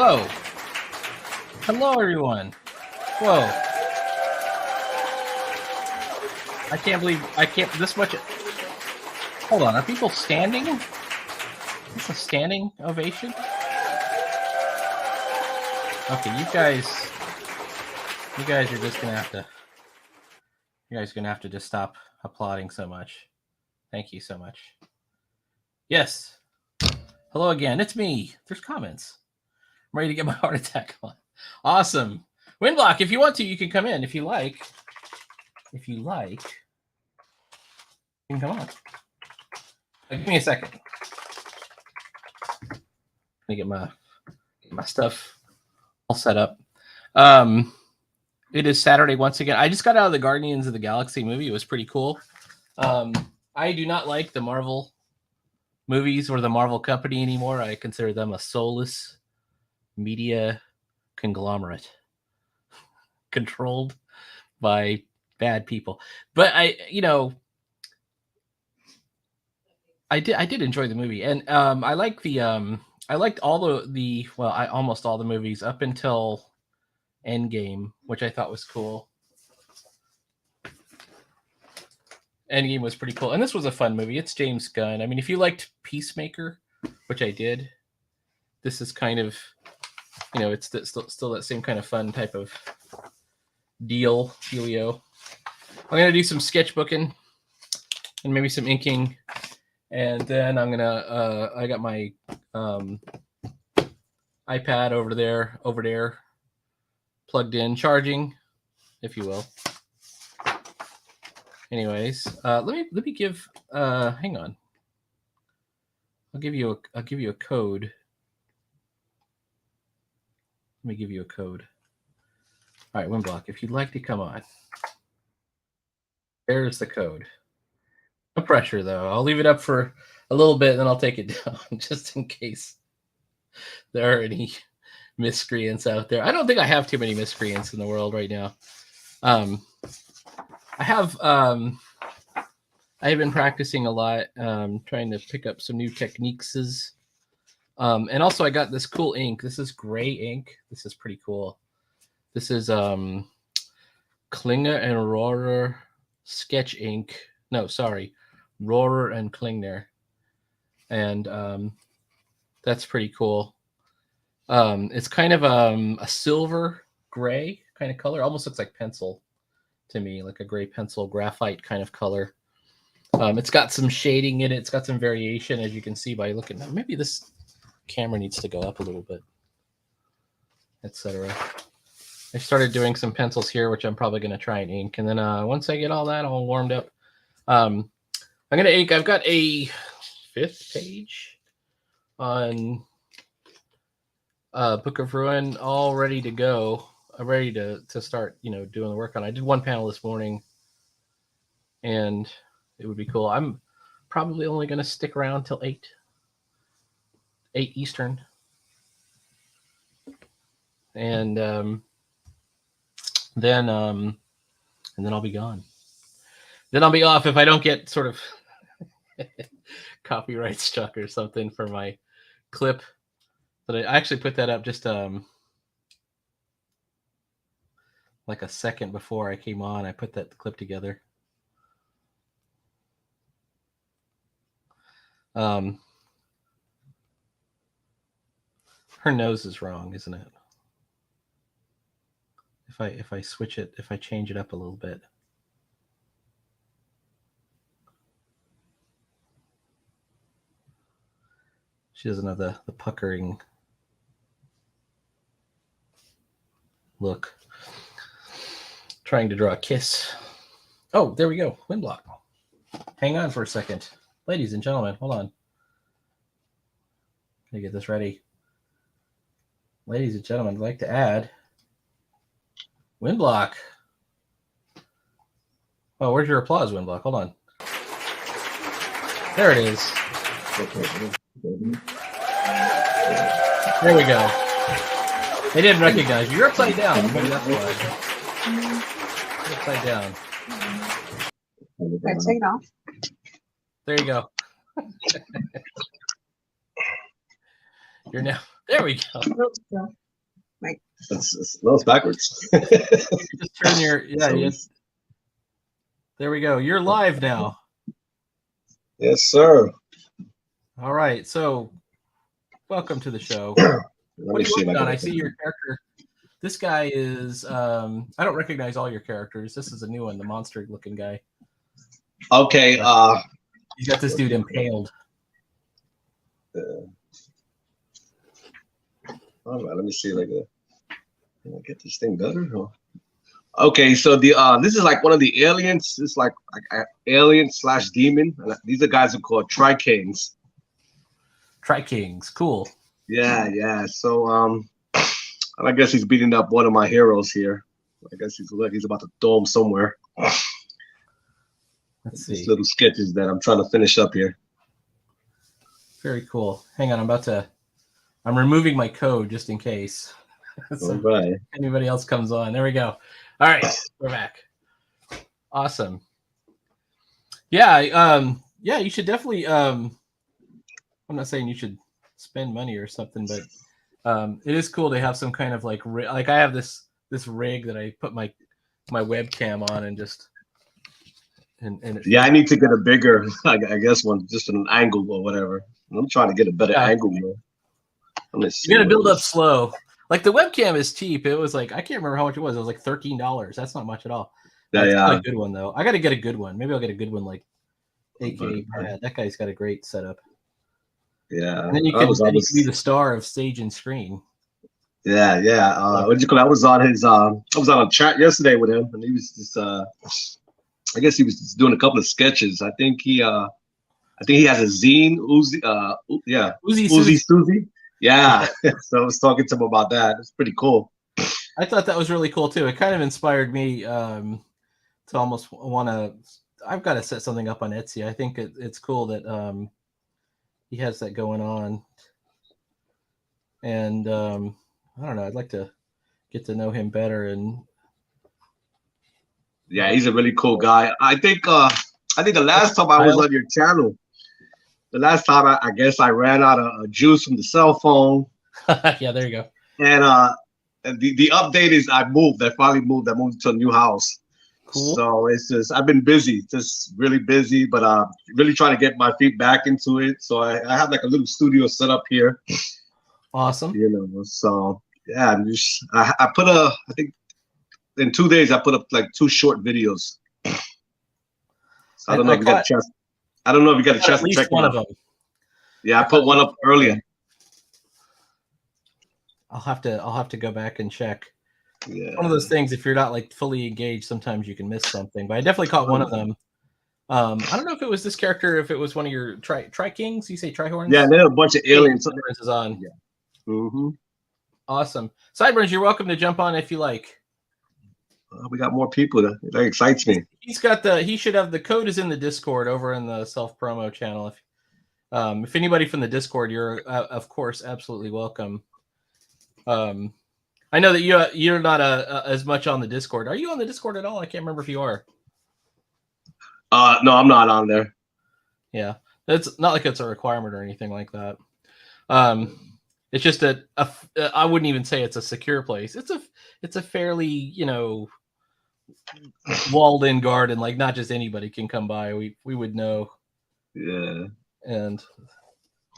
Hello. Hello, everyone. Whoa. I can't believe this much. Hold on. Are people standing? Is this a standing ovation? Okay, you guys are just gonna have to. You guys are gonna have to just stop applauding so much. Thank you so much. Yes. Hello again. It's me. There's comments. I'm ready to get my heart attack on. Awesome. Windblock, if you want to, you can come in. If you like. If you like, you can come on. Give me a second. Let me get my stuff all set up. It is Saturday once again. I just got out of the Guardians of the Galaxy movie. It was pretty cool. I do not like the Marvel movies or the Marvel company anymore. I consider them a soulless media conglomerate controlled by bad people. But I did enjoy the movie, and I like I liked all the almost all the movies up until Endgame, which I thought was cool. Endgame was pretty cool, and this was a fun movie. It's James Gunn. I mean, if you liked Peacemaker, which I did, this is kind of, it's still that same kind of fun type of dealio. I'm gonna do some sketchbooking and maybe some inking, and then I'm gonna I got my iPad over there plugged in, charging, if you will. Anyways, let me give hang on. I'll give you a code. Let me give you a code. All right, Windblock, if you'd like to come on. There's the code. No pressure though. I'll leave it up for a little bit and then I'll take it down just in case there are any miscreants out there. I don't think I have too many miscreants in the world right now. I have been practicing a lot, trying to pick up some new techniques. And also I got this cool ink. This is gray ink. This is pretty cool. This is Klinger and Rohrer sketch ink. No, sorry. Rohrer and Klinger. And that's pretty cool. It's kind of a silver gray kind of color. Almost looks like pencil to me, like a gray pencil, graphite kind of color. It's got some shading in it. It's got some variation, as you can see by looking. Maybe this camera needs to go up a little bit, etc. I started doing some pencils here, which I'm probably going to try and ink. And then once I get all that all warmed up, I'm going to ink. I've got a 5th page on Book of Ruin all ready to go. I'm ready to start, doing the work on. I did one panel this morning, and it would be cool. I'm probably only going to stick around till 8 Eastern. And then I'll be gone. Then I'll be off if I don't get sort of copyright struck or something for my clip. But I actually put that up just like a second before I came on. I put that clip together. Her nose is wrong, isn't it? If I switch it, if I change it up a little bit. She doesn't have the puckering look. Trying to draw a kiss. Oh, there we go. Windblock. Hang on for a second. Ladies and gentlemen, hold on. Let me get this ready. Ladies and gentlemen, I'd like to add Windblock. Oh, where's your applause, Windblock? Hold on. There it is. There we go. They didn't recognize you. You're upside down. Maybe that's why. You're upside down. I take it off. There you go. There we go. Oops, no. Like, No, it's backwards. Just turn your there we go. You're live now. Yes, sir. All right. So welcome to the show. What are you working on? I see your character. This guy is I don't recognize all your characters. This is a new one, the monster looking guy. Okay. You got this dude impaled. All right, let me see. Can I get this thing better? Okay, so this is like one of the aliens. It's like alien / demon. These are guys who are called Tri-Kings. Tri-Kings, cool. Yeah. So I guess he's beating up one of my heroes here. I guess he's about to throw him somewhere. Let's see. These little sketches that I'm trying to finish up here. Very cool. Hang on, I'm removing my code just in case. So all right. Anybody else comes on. There we go. All right, we're back. Awesome. Yeah, you should definitely I'm not saying you should spend money or something, but it is cool to have some kind of like I have this rig that I put my webcam on and just I need to get a bigger, I guess, one, just an angle or whatever. I'm trying to get a better angle. Man. You gotta build up slow. Like the webcam is cheap. It was like I can't remember how much it was. It was like $13. That's not much at all. That's not a good one though. I got to get a good one. Maybe I'll get a good one like AK. That guy's got a great setup. Yeah. And then you can be the star of stage and screen. Yeah. What did you call it? I was on a chat yesterday with him, and he was just I guess he was just doing a couple of sketches. I think he has a zine, Uzi Suzy. Yeah. So I was talking to him about that. It's pretty cool. I thought that was really cool too. It kind of inspired me to almost want to. I've got to set something up on Etsy. I think it's cool that he has that going on, and I don't know. I'd like to get to know him better. And yeah, he's a really cool guy. I think the last time I was on your channel. The last time, I guess I ran out of juice from the cell phone. Yeah, there you go. And the update is I finally moved. I moved to a new house. Cool. So it's just I've been busy, just really busy, but really trying to get my feet back into it. So I have like a little studio set up here. Awesome. So yeah, I put I think in 2 days I put up like 2 short videos. So I don't know if you got a chance. I don't know if you got a chance to check one of them. Yeah, I put one up earlier. I'll have to go back and check. Yeah. One of those things, if you're not like fully engaged, sometimes you can miss something. But I definitely caught one of them. I don't know if it was this character, if it was one of your Tri-Kings. You say Tri-Horns? Yeah, there are a bunch of aliens. Sideburns is on. Yeah. Mm-hmm. Awesome. Sideburns, you're welcome to jump on if you like. We got more people. That excites me. He should have the code is in the Discord over in the self promo channel. If anybody from the Discord, you're of course absolutely welcome. I know that you're not as much on the Discord. Are you on the Discord at all? I can't remember if you are. No, I'm not on there. Yeah, it's not like it's a requirement or anything like that. It's just that I wouldn't even say it's a secure place. It's a fairly walled in garden. Like not just anybody can come by. We would know. Yeah. And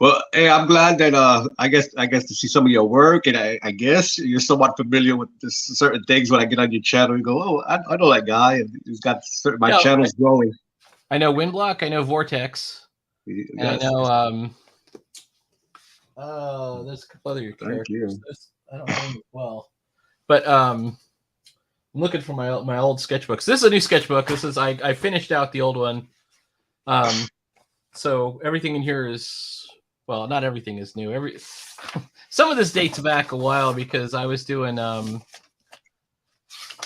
well, hey, I'm glad that I guess to see some of your work, and I guess you're somewhat familiar with certain things. When I get on your channel, you go, "Oh, I know that guy, and he's got my channel's growing." I know Windblock. I know Vortex. Yes. I know. There's a couple other characters. I don't know them well, but I'm looking for my old sketchbooks. This is a new sketchbook. I finished out the old one. So everything in here is, well, not everything is new. Some of this dates back a while because I was doing I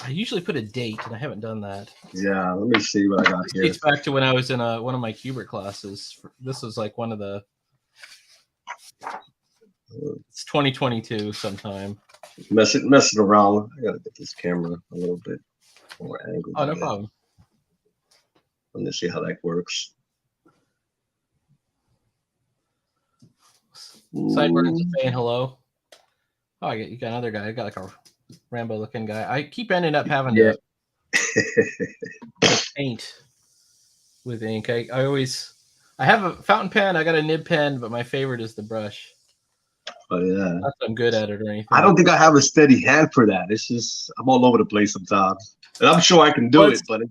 usually put a date and I haven't done that. Yeah, let me see what I got here. It dates back to when I was in one of my Kubert classes. This was like one of the it's 2022 sometime. Messing around. I gotta get this camera a little bit more angled. Oh, no problem. Let me see how that works. Sideburns saying hello. Oh, you got another guy. I got like a Rambo looking guy. I keep ending up having Yeah. to paint with ink. I have a fountain pen. I got a nib pen, but my favorite is the brush. Oh yeah. Not that I'm good at it or anything. I don't think I have a steady hand for that. It's just I'm all over the place sometimes, and I'm sure I can do it, but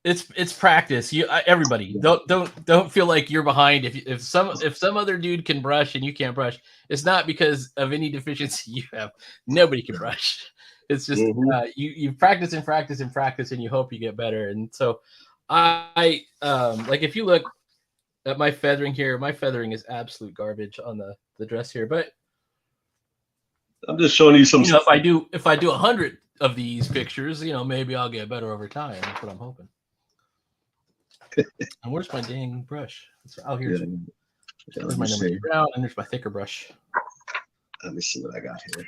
it's practice. Everybody don't feel like you're behind. If some other dude can brush and you can't brush, it's not because of any deficiency you have. Nobody can brush. It's just you practice and practice and practice, and you hope you get better. And so I like if you look at my feathering here, my feathering is absolute garbage on the dress here. But I'm just showing you some. You know, if I do 100 of these pictures, you know, maybe I'll get better over time. That's what I'm hoping. And where's my dang brush? Here's my number 2 round, and there's my thicker brush. Let me see what I got here.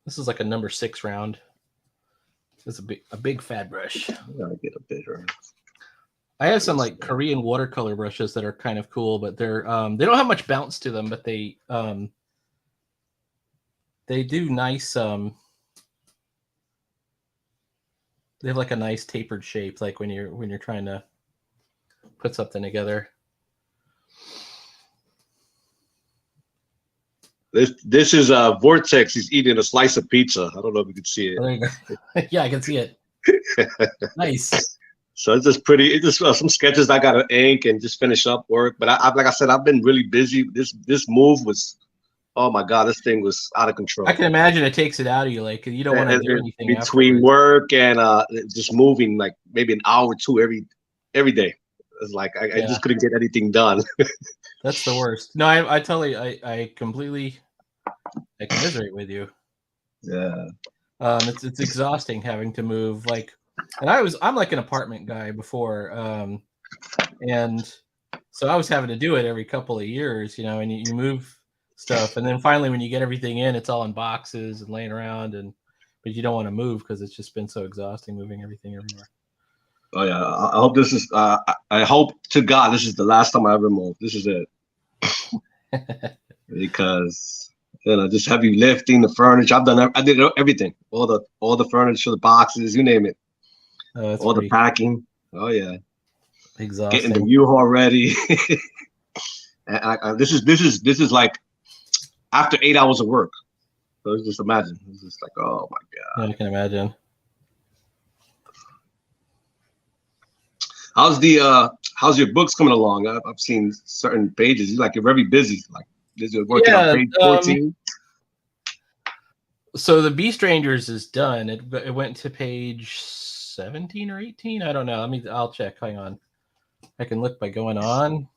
This is like a number 6 round. It's a big fat brush. I gotta get a bigger. I have some like Korean watercolor brushes that are kind of cool, but they're they don't have much bounce to them, but they do nice. They have like a nice tapered shape, like when you're trying to put something together. This is Vortex. He's eating a slice of pizza. I don't know if you can see it. Yeah, I can see it. Nice. So it's just pretty. It's just some sketches I got to ink and just finish up work. But I like I said, I've been really busy. This move was, oh my God, this thing was out of control. I can imagine it takes it out of you. Like you don't want to do anything between afterwards. work and just moving like maybe an hour or two every day. It's like I just couldn't get anything done. That's the worst. No, I tell you, I completely commiserate with you. Yeah. It's exhausting having to move. Like, and I'm like an apartment guy before, and so I was having to do it every couple of years, you know, and you move stuff, and then finally when you get everything in, it's all in boxes and laying around, but you don't want to move because it's just been so exhausting moving everything everywhere. Oh yeah, I hope this is. I hope to God this is the last time I ever move. This is it, because just heavy lifting, the furniture. I did everything. All the furniture, the boxes, you name it. All the packing. Oh yeah, exhausting. Getting the U-Haul ready. And this is like after 8 hours of work. So just imagine. It's just like, oh my God. Yeah, I can imagine. How's your books coming along? I've seen certain pages. You're very busy. Like, you're working on page 14. So the Bee Strangers is done. It went to page 17 or 18. I don't know. I'll check. Hang on. I can look by going on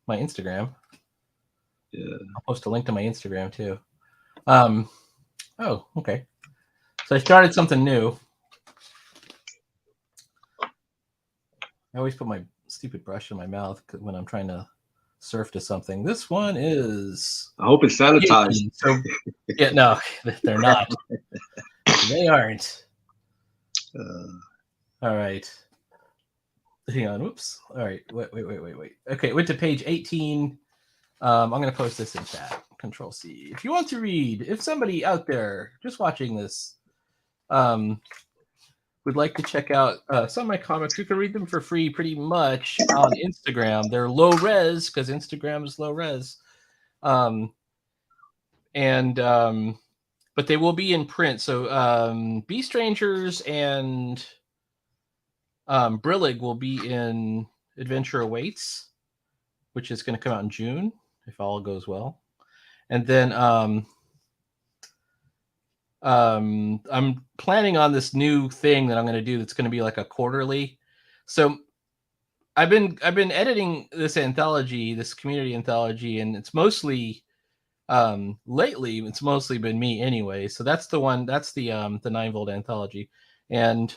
my Instagram. Yeah. I'll post a link to my Instagram too. Oh, okay. So I started something new. I always put my stupid brush in my mouth when I'm trying to surf to something. This one is. I hope it's sanitized. So, yeah, no, they're not. They aren't. All right. Hang on. Whoops. All right. Wait. Okay, went to page 18. I'm going to post this in chat. Control C. If you want to read, if somebody out there just watching this would like to check out some of my comics, you can read them for free pretty much on Instagram. They're low res because Instagram is low res. But they will be in print. So Bee Strangers and Brillig will be in Adventure Awaits, which is going to come out in June if all goes well. And then I'm planning on this new thing that I'm going to do that's going to be like a quarterly. So I've been editing this anthology, this community anthology, and it's mostly lately it's mostly been me anyway. So that's the one, that's the 9-volt anthology, and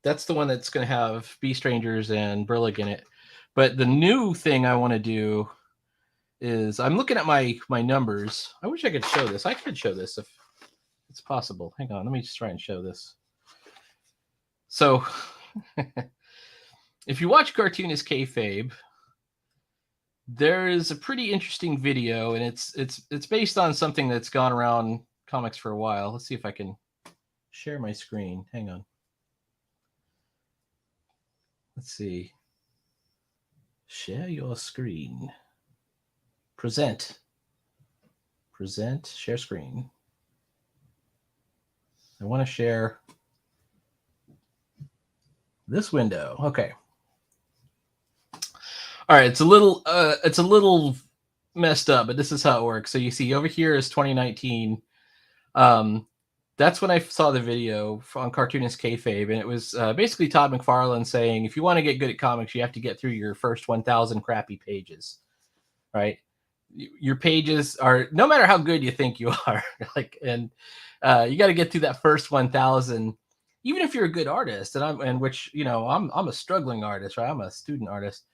that's the one that's going to have Bee Strangers and Brillig in it. But the new thing I want to do is I'm looking at my numbers. I wish I could show this. I could show this if it's possible. Hang on, let me just try and show this. So if you watch Cartoonist Kayfabe, there is a pretty interesting video, and it's based on something that's gone around comics for a while. Let's see if I can share my screen. Hang on. Let's see. Share your screen. Present. Share screen. I want to share this window. Okay. All right, it's a little messed up, but this is how it works. So you see over here is 2019. That's when I saw the video on Cartoonist Kayfabe, and it was basically Todd McFarlane saying, if you want to get good at comics, you have to get through your first 1,000 crappy pages, right? Your pages are, no matter how good you think you are, and you got to get through that first 1,000, even if you're a good artist, I'm a struggling artist, right? I'm a student artist,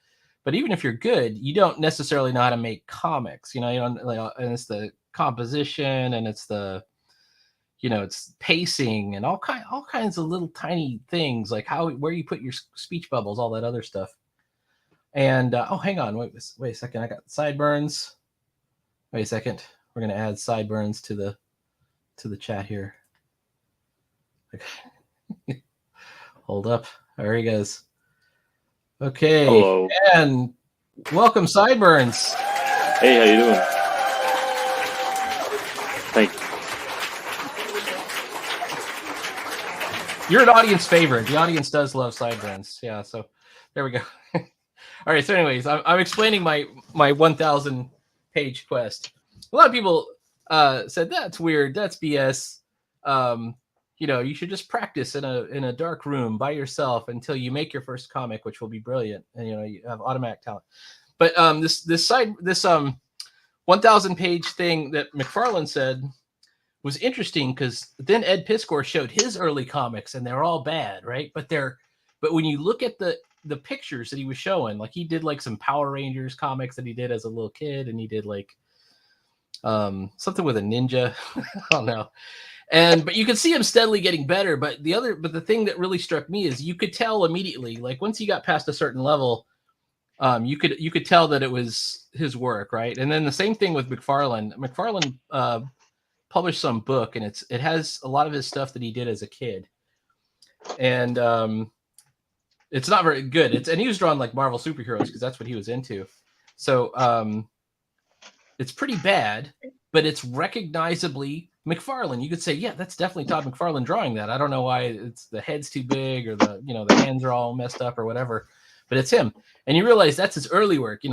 but even if you're good, you don't necessarily know how to make comics, you don't, and it's the composition, and it's the, it's pacing, and all kinds of little tiny things, like where you put your speech bubbles, all that other stuff. And oh, hang on, wait a second, I got sideburns. Wait a second, we're gonna add sideburns to the chat here. Okay. Hold up, there he goes. Okay. Hello. And welcome, sideburns. Hey, how you doing? Thank you. You're an audience favorite. The audience does love sideburns. Yeah, so there we go. All right, so anyways, I'm explaining my 1,000 page quest. A lot of people said that's weird, that's BS. You should just practice in a dark room by yourself until you make your first comic, which will be brilliant, and you have automatic talent. But this 1,000 page thing that McFarlane said was interesting, because then Ed Piskor showed his early comics, and they're all bad, right? But when you look at the pictures that he was showing, like he did like some Power Rangers comics that he did as a little kid, and he did like something with a ninja. I don't know. But you could see him steadily getting better. But the thing that really struck me is you could tell immediately, like once he got past a certain level, you could tell that it was his work, right? And then the same thing with McFarlane. McFarlane published some book, and it has a lot of his stuff that he did as a kid, and it's not very good. And he was drawing like Marvel superheroes because that's what he was into. So it's pretty bad, but it's recognizably McFarlane. You could say, yeah, that's definitely Todd McFarlane drawing that. I don't know why it's the head's too big, or the hands are all messed up or whatever, but it's him. And you realize that's his early work. He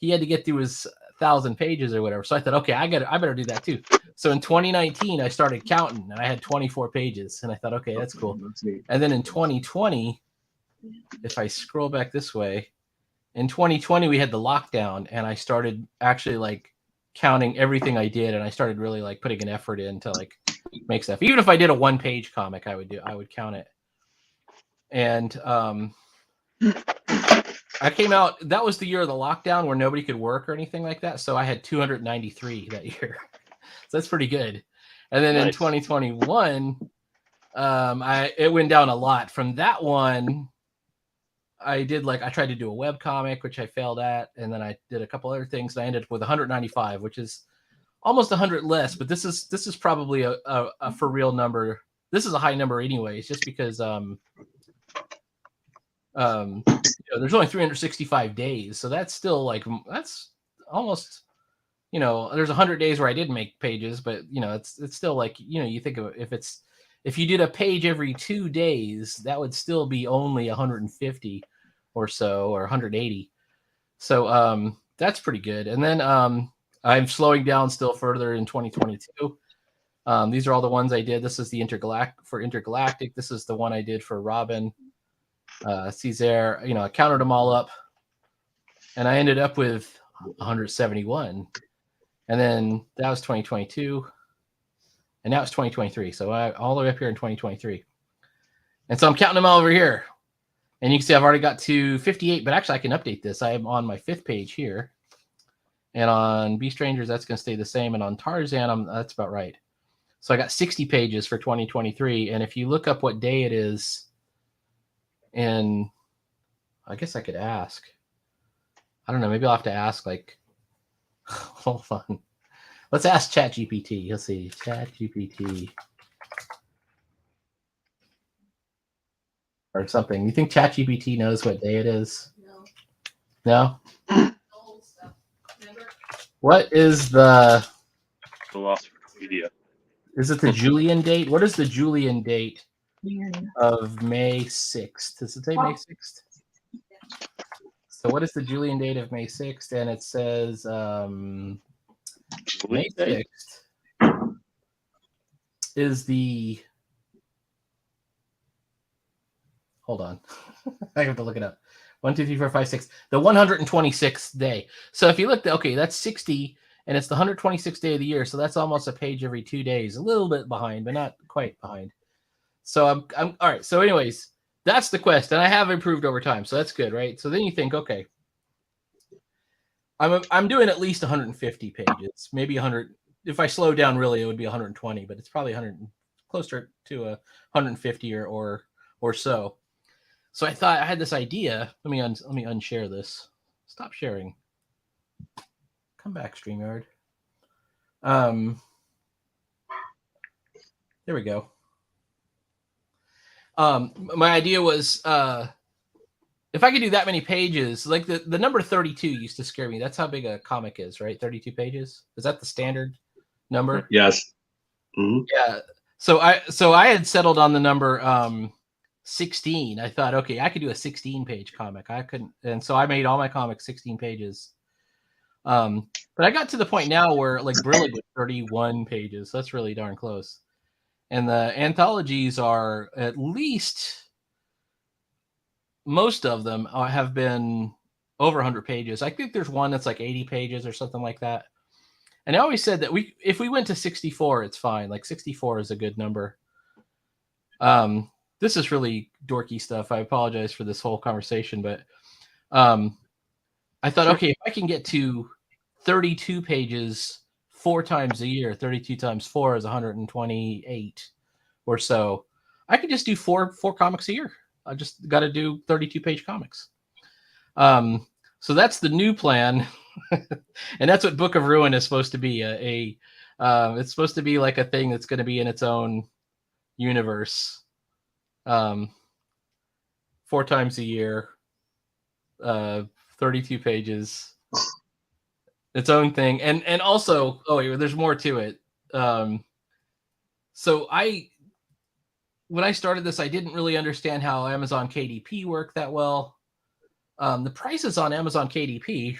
had to get through his 1,000 pages or whatever. So I thought, okay, I better do that too. So in 2019, I started counting, and I had 24 pages, and I thought, okay, that's cool. And then in 2020, if I scroll back this way, in 2020 we had the lockdown, and I started actually like counting everything I did, and I started really like putting an effort in to like make stuff. Even if I did a 1-page comic, I would count it. And I came out, that was the year of the lockdown where nobody could work or anything like that. So I had 293 that year. So that's pretty good. And then in 2021, it went down a lot. From that one, I tried to do a web comic, which I failed at, and then I did a couple other things, and I ended up with 195, which is almost 100 less. But this is probably a for real number. This is a high number anyways, just because there's only 365 days, so that's still that's almost, there's 100 days where I didn't make pages, but it's still like, you think of it, if you did a page every 2 days, that would still be only 150 or so, or 180. So that's pretty good. And then I'm slowing down still further in 2022. These are all the ones I did. This is the Intergalactic. This is the one I did for Robin. Caesar, I counted them all up, and I ended up with 171. And then that was 2022. And now it's 2023. So all the way up here in 2023. And so I'm counting them all over here. And you can see I've already got to 58, but actually I can update this. I am on my 5th page here. And on Beast Rangers, that's going to stay the same. And on Tarzan, that's about right. So I got 60 pages for 2023. And if you look up what day it is, and I guess I could ask. I don't know. Maybe I'll have to ask, like, hold on. Let's ask ChatGPT. Let's see. ChatGPT. Or something. You think ChatGPT knows what day it is? No? What is the... The lost media. Is it the Julian date? What is the Julian date Yeah. of May 6th? Does it say May 6th? So what is the Julian date of May 6th? And it says May 6th is the... Hold on. I have to look it up. 1, 2, 3, 4, 5, 6. The 126th day. So if you look, okay, that's 60, and it's the 126th day of the year. So that's almost a page every 2 days. A little bit behind, but not quite behind. So I'm all right. So anyways, that's the quest, and I have improved over time. So that's good, right? So then you think, okay, I'm doing at least 150 pages, maybe 100. If I slow down, really, it would be 120, but it's probably 100, closer to 150 or so. So I thought I had this idea. Let me unshare this. Stop sharing. Come back, StreamYard. There we go. My idea was if I could do that many pages, like the number 32 used to scare me. That's how big a comic is, right? 32 pages. Is that the standard number? Yes. Mm-hmm. Yeah. So I had settled on the number 16. I thought, okay, I could do a 16-page comic. I couldn't, and so I made all my comics 16 pages. But I got to the point now where like Brillig was 31 pages. So that's really darn close. And the anthologies are at least, most of them have been over 100 pages. I think there's one that's like 80 pages or something like that. And I always said that if we went to 64, it's fine. Like 64 is a good number. This is really dorky stuff. I apologize for this whole conversation, but I thought, okay, if I can get to 32 pages 4 times a year, 32 times 4 is 128 or so. I could just do four comics a year. I just got to do 32-page comics. So that's the new plan. And that's what Book of Ruin is supposed to be. It's supposed to be like a thing that's going to be in its own universe. 4 times a year, 32 pages, its own thing. And also, there's more to it. So when I started this, I didn't really understand how Amazon KDP worked that well. The prices on Amazon KDP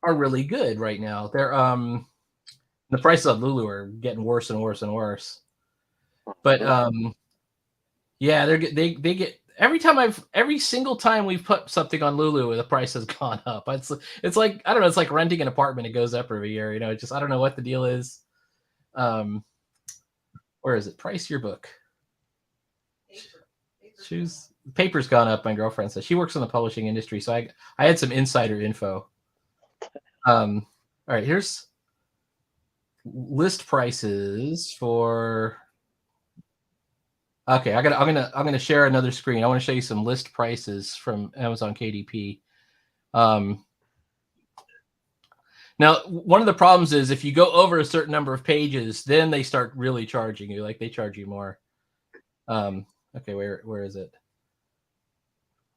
are really good right now. They're the prices on Lulu are getting worse and worse and worse. But yeah, they get every single time we've put something on Lulu, the price has gone up. It's like, I don't know, it's like renting an apartment. It goes up every year. You know, just I don't know what the deal is. Where is it? Price your book. Paper's gone up. My girlfriend says she works in the publishing industry, so I had some insider info. All right, here's list prices for. Okay, I'm gonna share another screen. I want to show you some list prices from Amazon KDP. Now, one of the problems is if you go over a certain number of pages, then they start really charging you. Like they charge you more. Okay, where is it?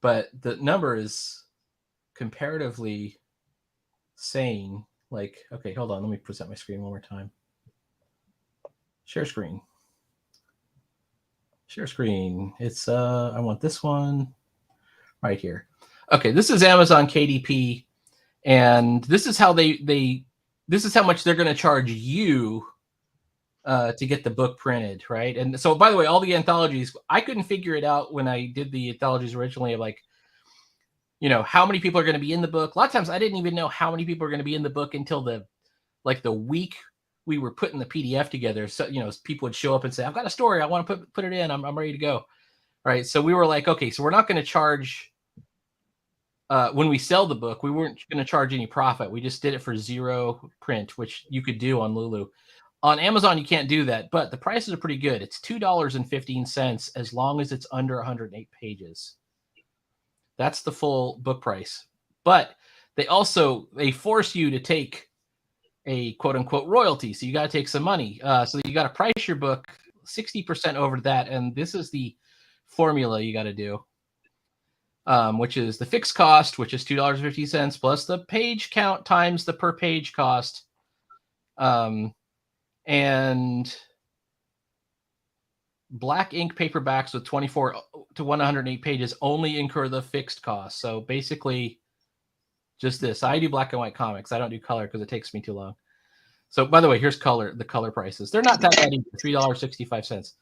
But the number is comparatively sane. Like, okay, hold on. Let me present my screen one more time. Share screen. Share screen. It's I want this one right here. Okay, this is Amazon KDP, and this is how this is how much they're going to charge you to get the book printed, right? And so, by the way, all the anthologies, I couldn't figure it out when I did the anthologies originally of like, you know, how many people are going to be in the book. A lot of times I didn't even know how many people are going to be in the book until the week we were putting the PDF together. So, you know, people would show up and say, I've got a story. I want to put it in. I'm ready to go. All right. So we were like, okay, so we're not going to charge when we sell the book, we weren't going to charge any profit. We just did it for 0 print, which you could do on Lulu. On Amazon, you can't do that, but the prices are pretty good. It's $2.15 as long as it's under 108 pages. That's the full book price. But they force you to take a quote unquote royalty. So you got to take some money. So you got to price your book 60% over that. And this is the formula you got to do, which is the fixed cost, which is $2.50 plus the page count times the per page cost. And black ink paperbacks with 24 to 108 pages only incur the fixed cost. So basically just this. I do black and white comics. I don't do color because it takes me too long. So by the way, here's the color prices. They're not that bad either, $3.65.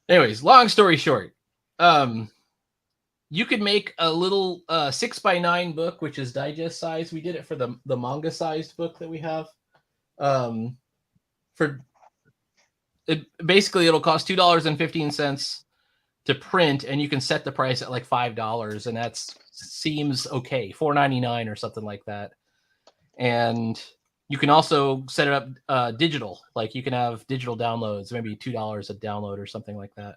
Anyways, long story short, you could make a little 6x9 book, which is digest size. We did it for the manga sized book that we have. Basically it'll cost $2.15 to print, and you can set the price at like $5, and that seems okay, $4.99 or something like that. And you can also set it up digital, like you can have digital downloads, maybe $2 a download or something like that.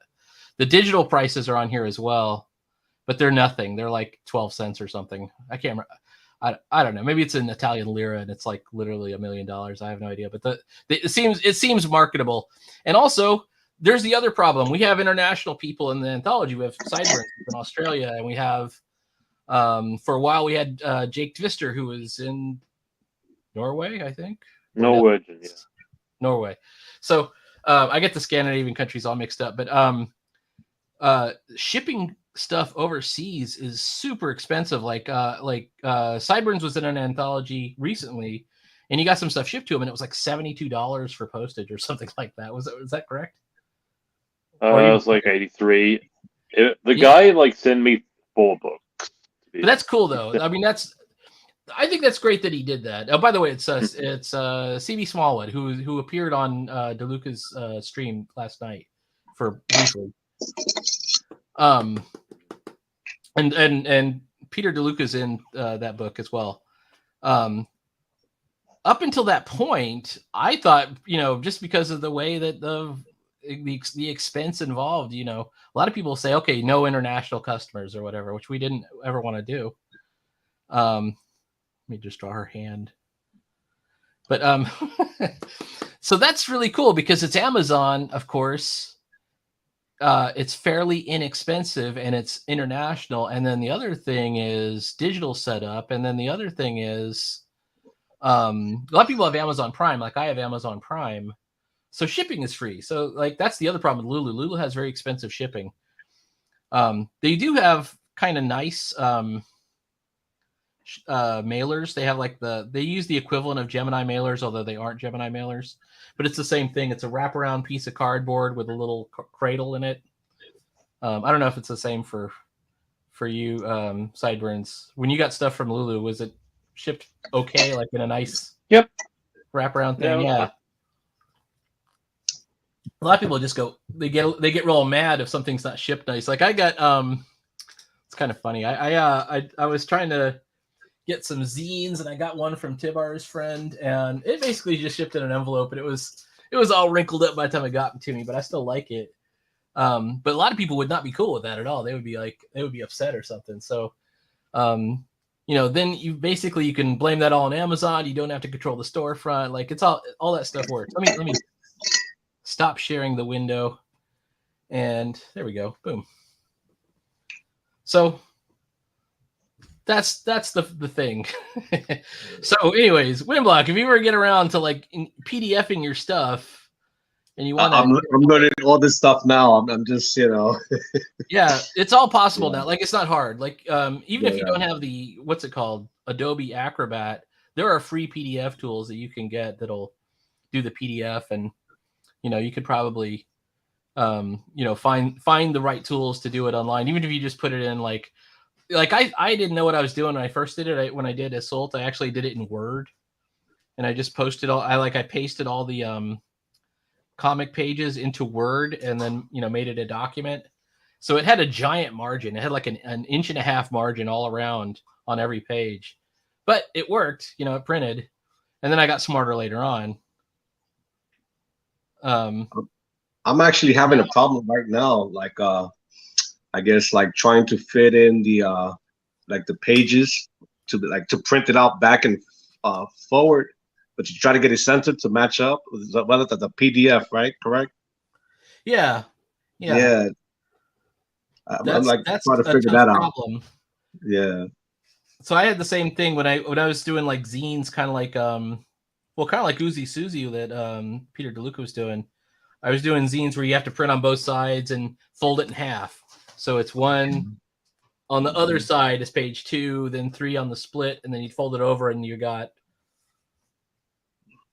The digital prices are on here as well, but they're nothing. They're like 12 cents or something. I can't remember. I don't know. Maybe it's in Italian lira and it's like literally $1 million. I have no idea, but it seems marketable. And also, there's the other problem. We have international people in the anthology. We have Sideburns in Australia, and we have for a while we had Jake Twister, who was in Norway, I think. Norwegian, yeah. Norway. So I get the Scandinavian countries all mixed up, but shipping stuff overseas is super expensive. Like Sideburns was in an anthology recently, and he got some stuff shipped to him, and it was like $72 for postage or something like that. Was that correct? It was like 83. The guy like sent me 4 books. But that's cool though. I mean, I think that's great that he did that. Oh, by the way, it's CB Smallwood who appeared on DeLuca's stream last night for briefly. And Peter DeLuca's in that book as well. Up until that point, I thought, just because of the way that the expense involved, a lot of people say, okay, no international customers or whatever, which we didn't ever want to do. Let me just draw her hand. But so that's really cool because it's Amazon, of course. It's fairly inexpensive and it's international. And then the other thing is digital setup. And then the other thing is a lot of people have Amazon Prime. Like I have Amazon Prime. So shipping is free. So like that's the other problem with Lulu. Lulu has very expensive shipping. They do have kind of nice mailers. They have like they use the equivalent of Gemini mailers, although they aren't Gemini mailers. But it's the same thing. It's a wraparound piece of cardboard with a little cradle in it. I don't know if it's the same for you, Sideburns. When you got stuff from Lulu, was it shipped okay, like in a nice wraparound thing? Yeah. A lot of people just they get real mad if something's not shipped nice. Like I got it's kind of funny. I was trying to get some zines, and I got one from Tibar's friend, and it basically just shipped in an envelope, and it was all wrinkled up by the time it got to me, but I still like it. But a lot of people would not be cool with that at all. They would be upset or something. So, then you can blame that all on Amazon. You don't have to control the storefront. Like it's all that stuff works. Let me stop sharing the window, and there we go. Boom. So that's the thing. So anyways, Winblock, if you ever get around to like PDFing your stuff and you want to, I'm learning all this stuff now. I'm just, yeah, it's all possible now. Like it's not hard. Like even if you don't have the, what's it called, Adobe Acrobat, there are free PDF tools that you can get that'll do the PDF, and you could probably find the right tools to do it online. Even if you just put it in like I didn't know what I was doing when I first did it. When I did Assault, I actually did it in Word, and I just posted I pasted all the comic pages into Word, and then made it a document. So it had a giant margin. It had like an 1.5 inch margin all around on every page, but it worked. It printed, and then I got smarter later on. I'm actually having a problem right now. Like I guess like trying to fit in the like the pages to print it out back and forward, but you try to get it centered to match up with the PDF, right? Correct? Yeah. Yeah. Yeah. I'm like That's trying to a figure tough that out. problem. Yeah. So I had the same thing when I was doing like zines, kind of like Uzi Suzy that Peter DeLuca was doing. I was doing zines where you have to print on both sides and fold it in half. So it's one on the other side is page 2, then 3 on the split, and then you fold it over and you got,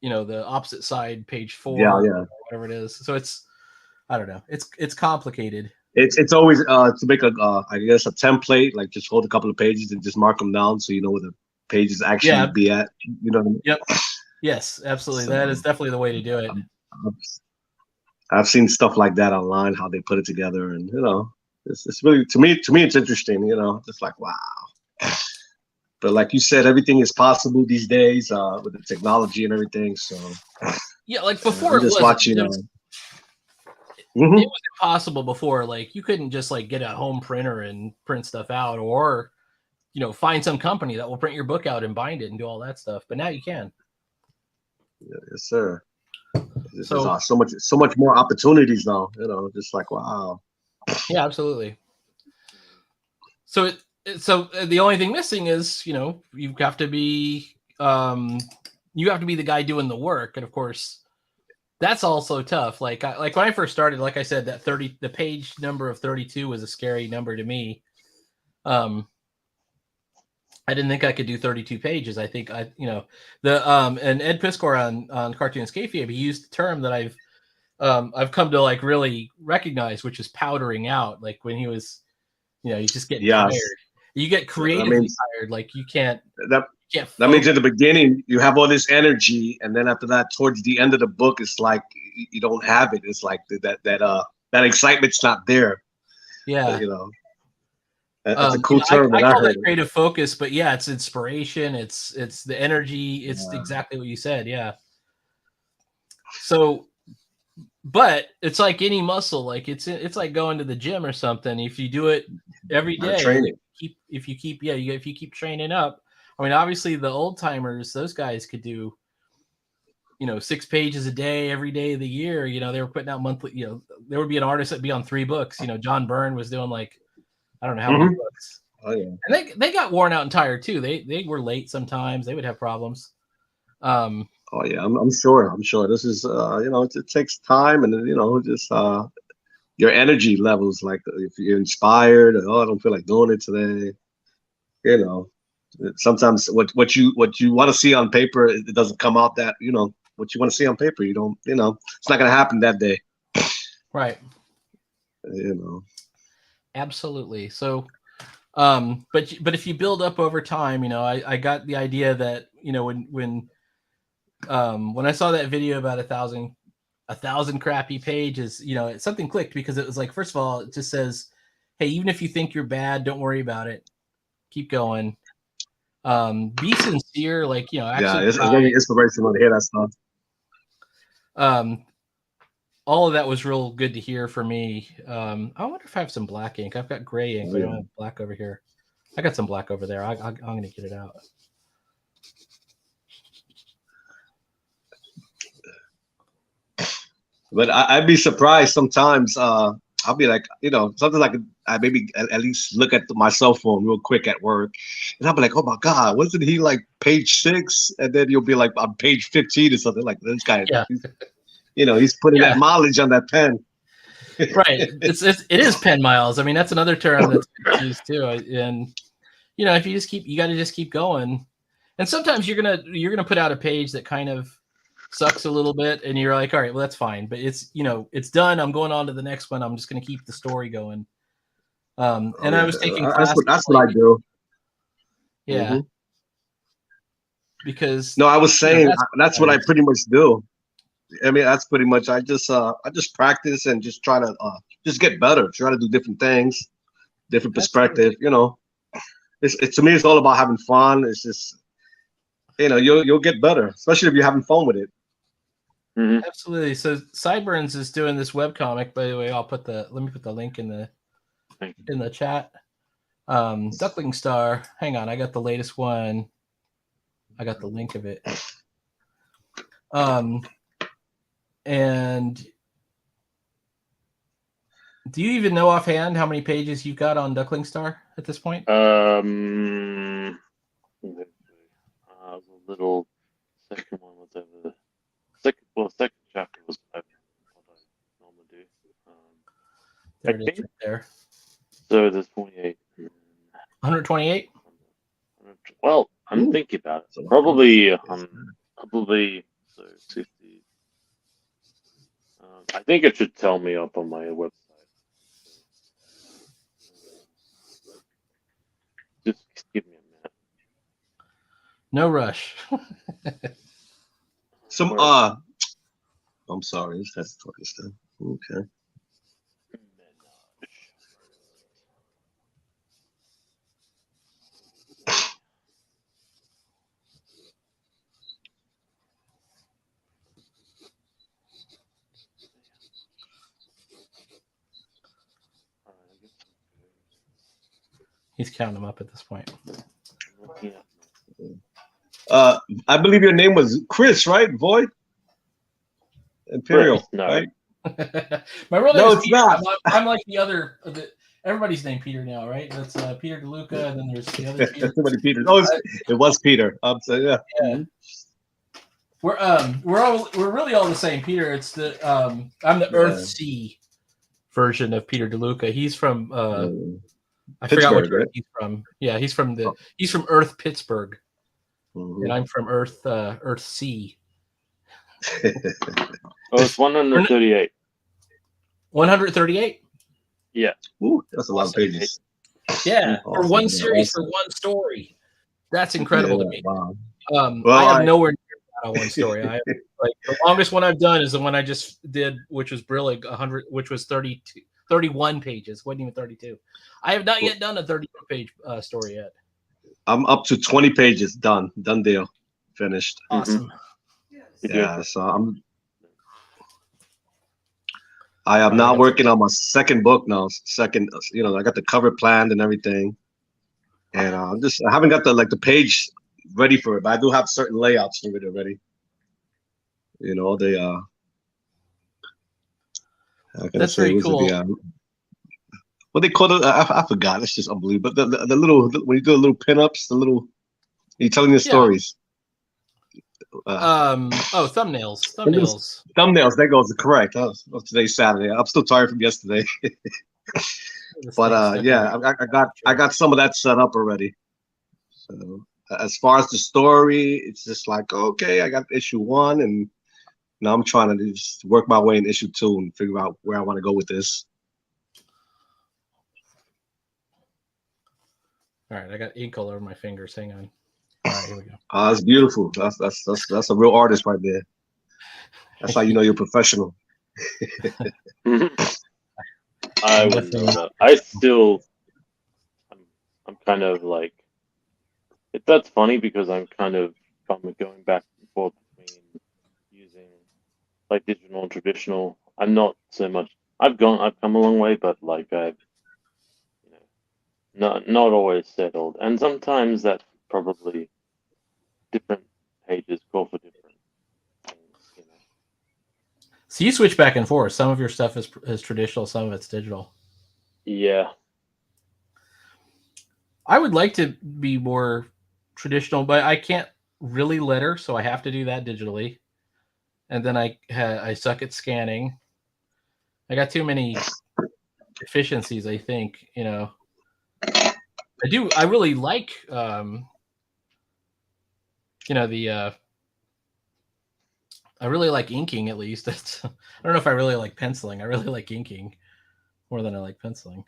the opposite side, page 4, Yeah. or whatever it is. So it's, I don't know. It's complicated. It's always to make a I guess a template, like just hold a couple of pages and just mark them down so you know where the pages actually be at. You know what I mean? Yep. Yes, absolutely. So, that is definitely the way to do it. I've seen stuff like that online, how they put it together, and it's really to me it's interesting. Just like wow. But like you said, everything is possible these days with the technology and everything. So yeah, like before I'm just watching. It was impossible before. Like you couldn't just like get a home printer and print stuff out, or find some company that will print your book out and bind it and do all that stuff. But now you can. Yes, sir. There's So so much more opportunities now. Just like wow. Yeah, absolutely. So the only thing missing is you have to be the guy doing the work, and of course that's also tough. Like when I first started, like I said, the page number of 32 was a scary number to me. I didn't think I could do 32 pages. I think and Ed Piskor on Cartoons Kayfabe, he used the term that I've come to like really recognize, which is powdering out. Like when he was, you just get tired. You get creatively tired. Like you can't. That means at the beginning you have all this energy, and then after that, towards the end of the book, it's like you don't have it. It's like that excitement's not there. Yeah. That's a cool term. I call it creative focus, but yeah, it's inspiration. It's the energy. It's exactly what you said. Yeah. So, but it's like any muscle. Like it's like going to the gym or something. If you do it every day, if you keep training up. I mean, obviously the old timers, those guys could do, 6 pages a day every day of the year. They were putting out monthly. There would be an artist that'd be on 3 books. John Byrne was doing like, I don't know how many books. Oh yeah. And they got worn out and tired too. They were late sometimes. They would have problems. Oh yeah, I'm sure. This is it takes time, and just your energy levels. Like if you're inspired, I don't feel like doing it today. Sometimes what you want to see on paper, it doesn't come out that what you want to see on paper. You don't. It's not gonna happen that day. Right. Absolutely. So, but if you build up over time, I got the idea that when I saw that video about 1,000 crappy pages, something clicked, because it was like, first of all, it just says, hey, even if you think you're bad, don't worry about it. Keep going. Be sincere, like actually. It's very inspirational to hear that stuff. All of that was real good to hear for me. I wonder if I have some black ink. I've got gray ink, but I don't have black over here. I got some black over there. I'm going to get it out. But I'd be surprised sometimes. I'll be like, something like I maybe at least look at my cell phone real quick at work, and I'll be like, oh my God, wasn't he like page 6? And then you'll be like on page 15 or something like this guy. Yeah. He's putting that mileage on that pen. Right. It is pen miles. I mean, that's another term that's used too. And if you got to just keep going. And sometimes you're gonna put out a page that kind of sucks a little bit, and you're like, all right, well, that's fine. But it's done. I'm going on to the next one. I'm just gonna keep the story going. And I was taking classes. That's what I do. Yeah. Mm-hmm. Because I was saying that's what I pretty much do. I mean, that's pretty much. I just practice and just try to just get better. Try to do different things, different perspective. It's to me, it's all about having fun. It's just, you'll get better, especially if you're having fun with it. Mm-hmm. Absolutely. So Sideburns is doing this webcomic. By the way, let me put the link in the Thank you. in the chat. Duckling Star. Hang on, I got the latest one. I got the link of it. And do you even know offhand how many pages you've got on Duckling Star at this point? The little second one was over the second chapter was what I normally do. There it is right there. So there's 28. 128? Well, I'm thinking about it. Probably so 60. I think it should tell me up on my website. Just give me a minute. No rush. I'm sorry, that's talking stuff. Okay. He's counting them up at this point. I believe your name was Chris, right? Void Imperial, no. right? My real name No, is it's Peter. not. I'm like the other. Everybody's named Peter now, right? That's Peter DeLuca, and then there's the other Peter. Too many Peters. Oh, it was Peter. Yeah. Yeah. We're really all the same Peter. It's the I'm the Earth C version of Peter DeLuca. He's from I forgot which Earth he's from. Yeah, he's from Earth Pittsburgh. Mm-hmm. And I'm from Earth C. Oh, it's 138. 138? Yeah. Ooh, that's a lot of pages. Yeah, Awesome. for one series, for one story. That's incredible to me. Wow. I have nowhere near that on one story. I have, like the longest one I've done is the one I just did, which was Brillig 100, which was 31 pages. Wasn't even 32. I have not yet done a 32-page story yet. I'm up to 20 pages. Done deal, finished. Awesome. Yeah, so I am now working on my second book now. I got the cover planned and everything, and I haven't got the page ready for it, but I do have certain layouts already. That's very cool. What they call it? I forgot. It's just unbelievable. But the little when you do the little pinups, you're telling your stories. Thumbnails. Thumbnails. That goes correct. Today's Saturday. I'm still tired from yesterday. But I got some of that set up already. So as far as the story, it's just like, okay, I got issue 1, and now I'm trying to just work my way in issue 2 and figure out where I want to go with this. All right, I got ink all over my fingers. Hang on. All right, here we go. It's beautiful. That's a real artist right there. That's how you know you're professional. I wouldn't know that. I'm kind of like, that's funny because I'm kind of going back and forth between using like digital and traditional. I'm not so much. I've come a long way, but like I've not always settled, and sometimes that's probably different pages call for different things. So you switch back and forth. Some of your stuff is traditional, some of it's digital. Yeah. I would like to be more traditional, but I can't really letter, so I have to do that digitally. And then I suck at scanning. I got too many efficiencies, I think. I really like I really like inking, at least. I don't know if I really like penciling. I really like inking more than I like penciling.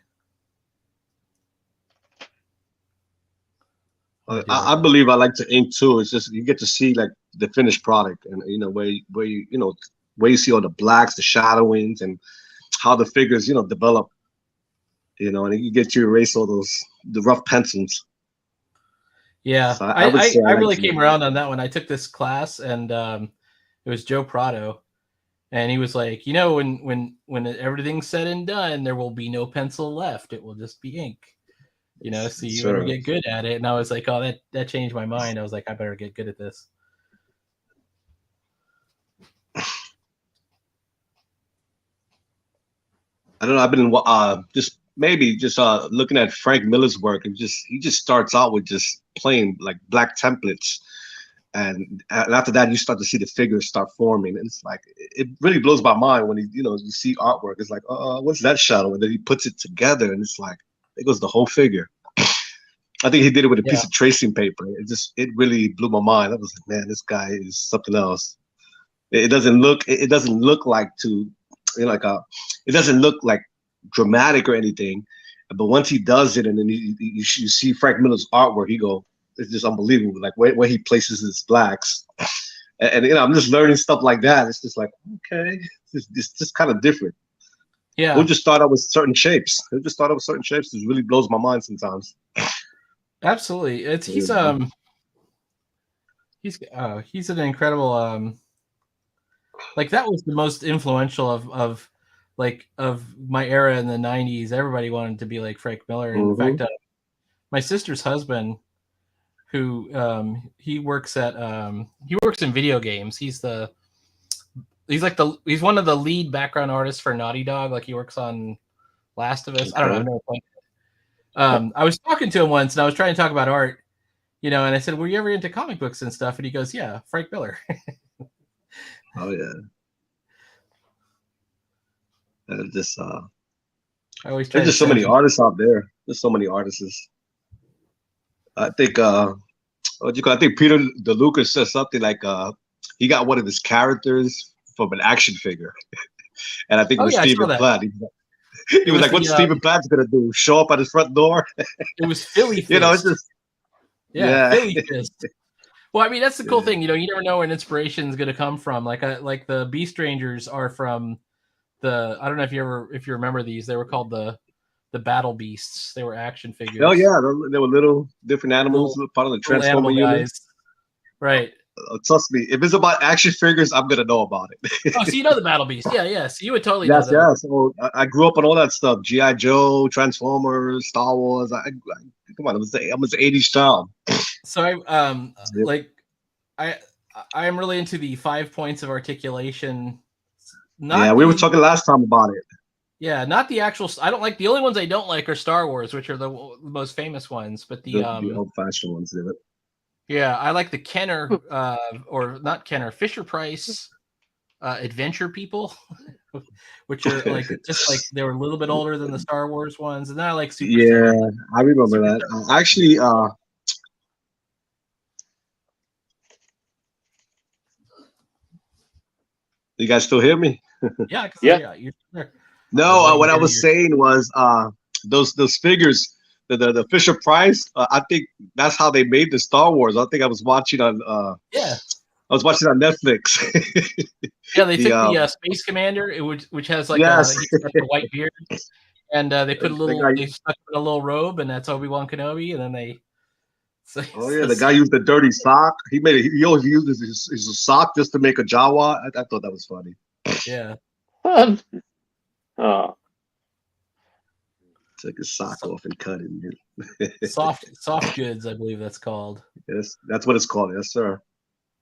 I believe I like to ink too. It's just you get to see like the finished product, and where you see all the blacks, the shadowings, and how the figures develop. And you get to erase all the rough pencils. Yeah, so I really came around on that one. I took this class, and it was Joe Prado, And he was like, you know, when everything's said and done, there will be no pencil left. It will just be ink. You know, so you better get good at it. And I was like, oh, that changed my mind. I was like, I better get good at this. I don't know. I've been just looking at Frank Miller's work, and he just starts out with just plain like black templates, and after that you start to see the figures start forming, and it's like it really blows my mind when you see artwork. It's like, what's that shadow? And then he puts it together, and it's like it goes the whole figure. I think he did it with a piece of tracing paper. It really blew my mind. I was like, man, this guy is something else. It doesn't look like it doesn't look like dramatic or anything, but once he does it, and then you see Frank Miller's artwork, it's just unbelievable. Like where he places his blacks, and I'm just learning stuff like that. It's just like, okay, it's just kind of different. Yeah, we'll just start out with certain shapes. It really blows my mind sometimes. Absolutely, he's an incredible like that was the most influential of my era in the 90s. Everybody wanted to be like Frank Miller. In fact, my sister's husband, who he works in video games. He's one of the lead background artists for Naughty Dog. Like he works on Last of Us. Okay. I don't know. I've never played it. I was talking to him once, and I was trying to talk about art, and I said, "Were you ever into comic books and stuff?" And he goes, "Yeah, Frank Miller." Oh yeah. There's just so many artists out there. There's so many artists. I think I think Peter DeLuca said something like he got one of his characters from an action figure, and I think it was Stephen Platt. He was like, "What's Stephen Platt's gonna do? Show up at his front door?" It was Philly Fist. It's just Philly Fist. Well, I mean, that's the cool thing. You never know where an inspiration is gonna come from. Like the Beast Rangers are from I don't know if you remember these. They were called the Battle Beasts. They were action figures. Oh yeah, they were little different animals, part of the Transformer unit. Right. Trust me, if it's about action figures, I'm gonna know about it. Oh, so you know the Battle Beast? Yeah. So you would totally know them. Yes. So I grew up on all that stuff: G.I. Joe, Transformers, Star Wars. Come on, I'm an '80s child. So I am really into the 5 points of articulation. We were talking last time about it. Yeah, not the actual. I don't like the only ones I don't like are Star Wars, which are the most famous ones. But the old-fashioned ones, isn't it? Yeah, I like the Kenner, or not Kenner, Fisher Price, Adventure People, which are like just like they were a little bit older than the Star Wars ones, and then I like Super. Yeah, I remember that. Actually, you guys still hear me? Yeah. You're there. No, what I was saying was those figures, the Fisher Price. I think that's how they made the Star Wars. I think I was watching on I was watching on Netflix. Yeah, they took the Space Commander, which has like he's got the white beard, and they put they stuck in a little robe, and that's Obi-Wan Kenobi, and then they. The guy used the dirty sock. He always uses his sock just to make a Jawa. I thought that was funny. Yeah. Take his sock off and cut it. soft goods, I believe that's called. Yes, that's what it's called. Yes, sir.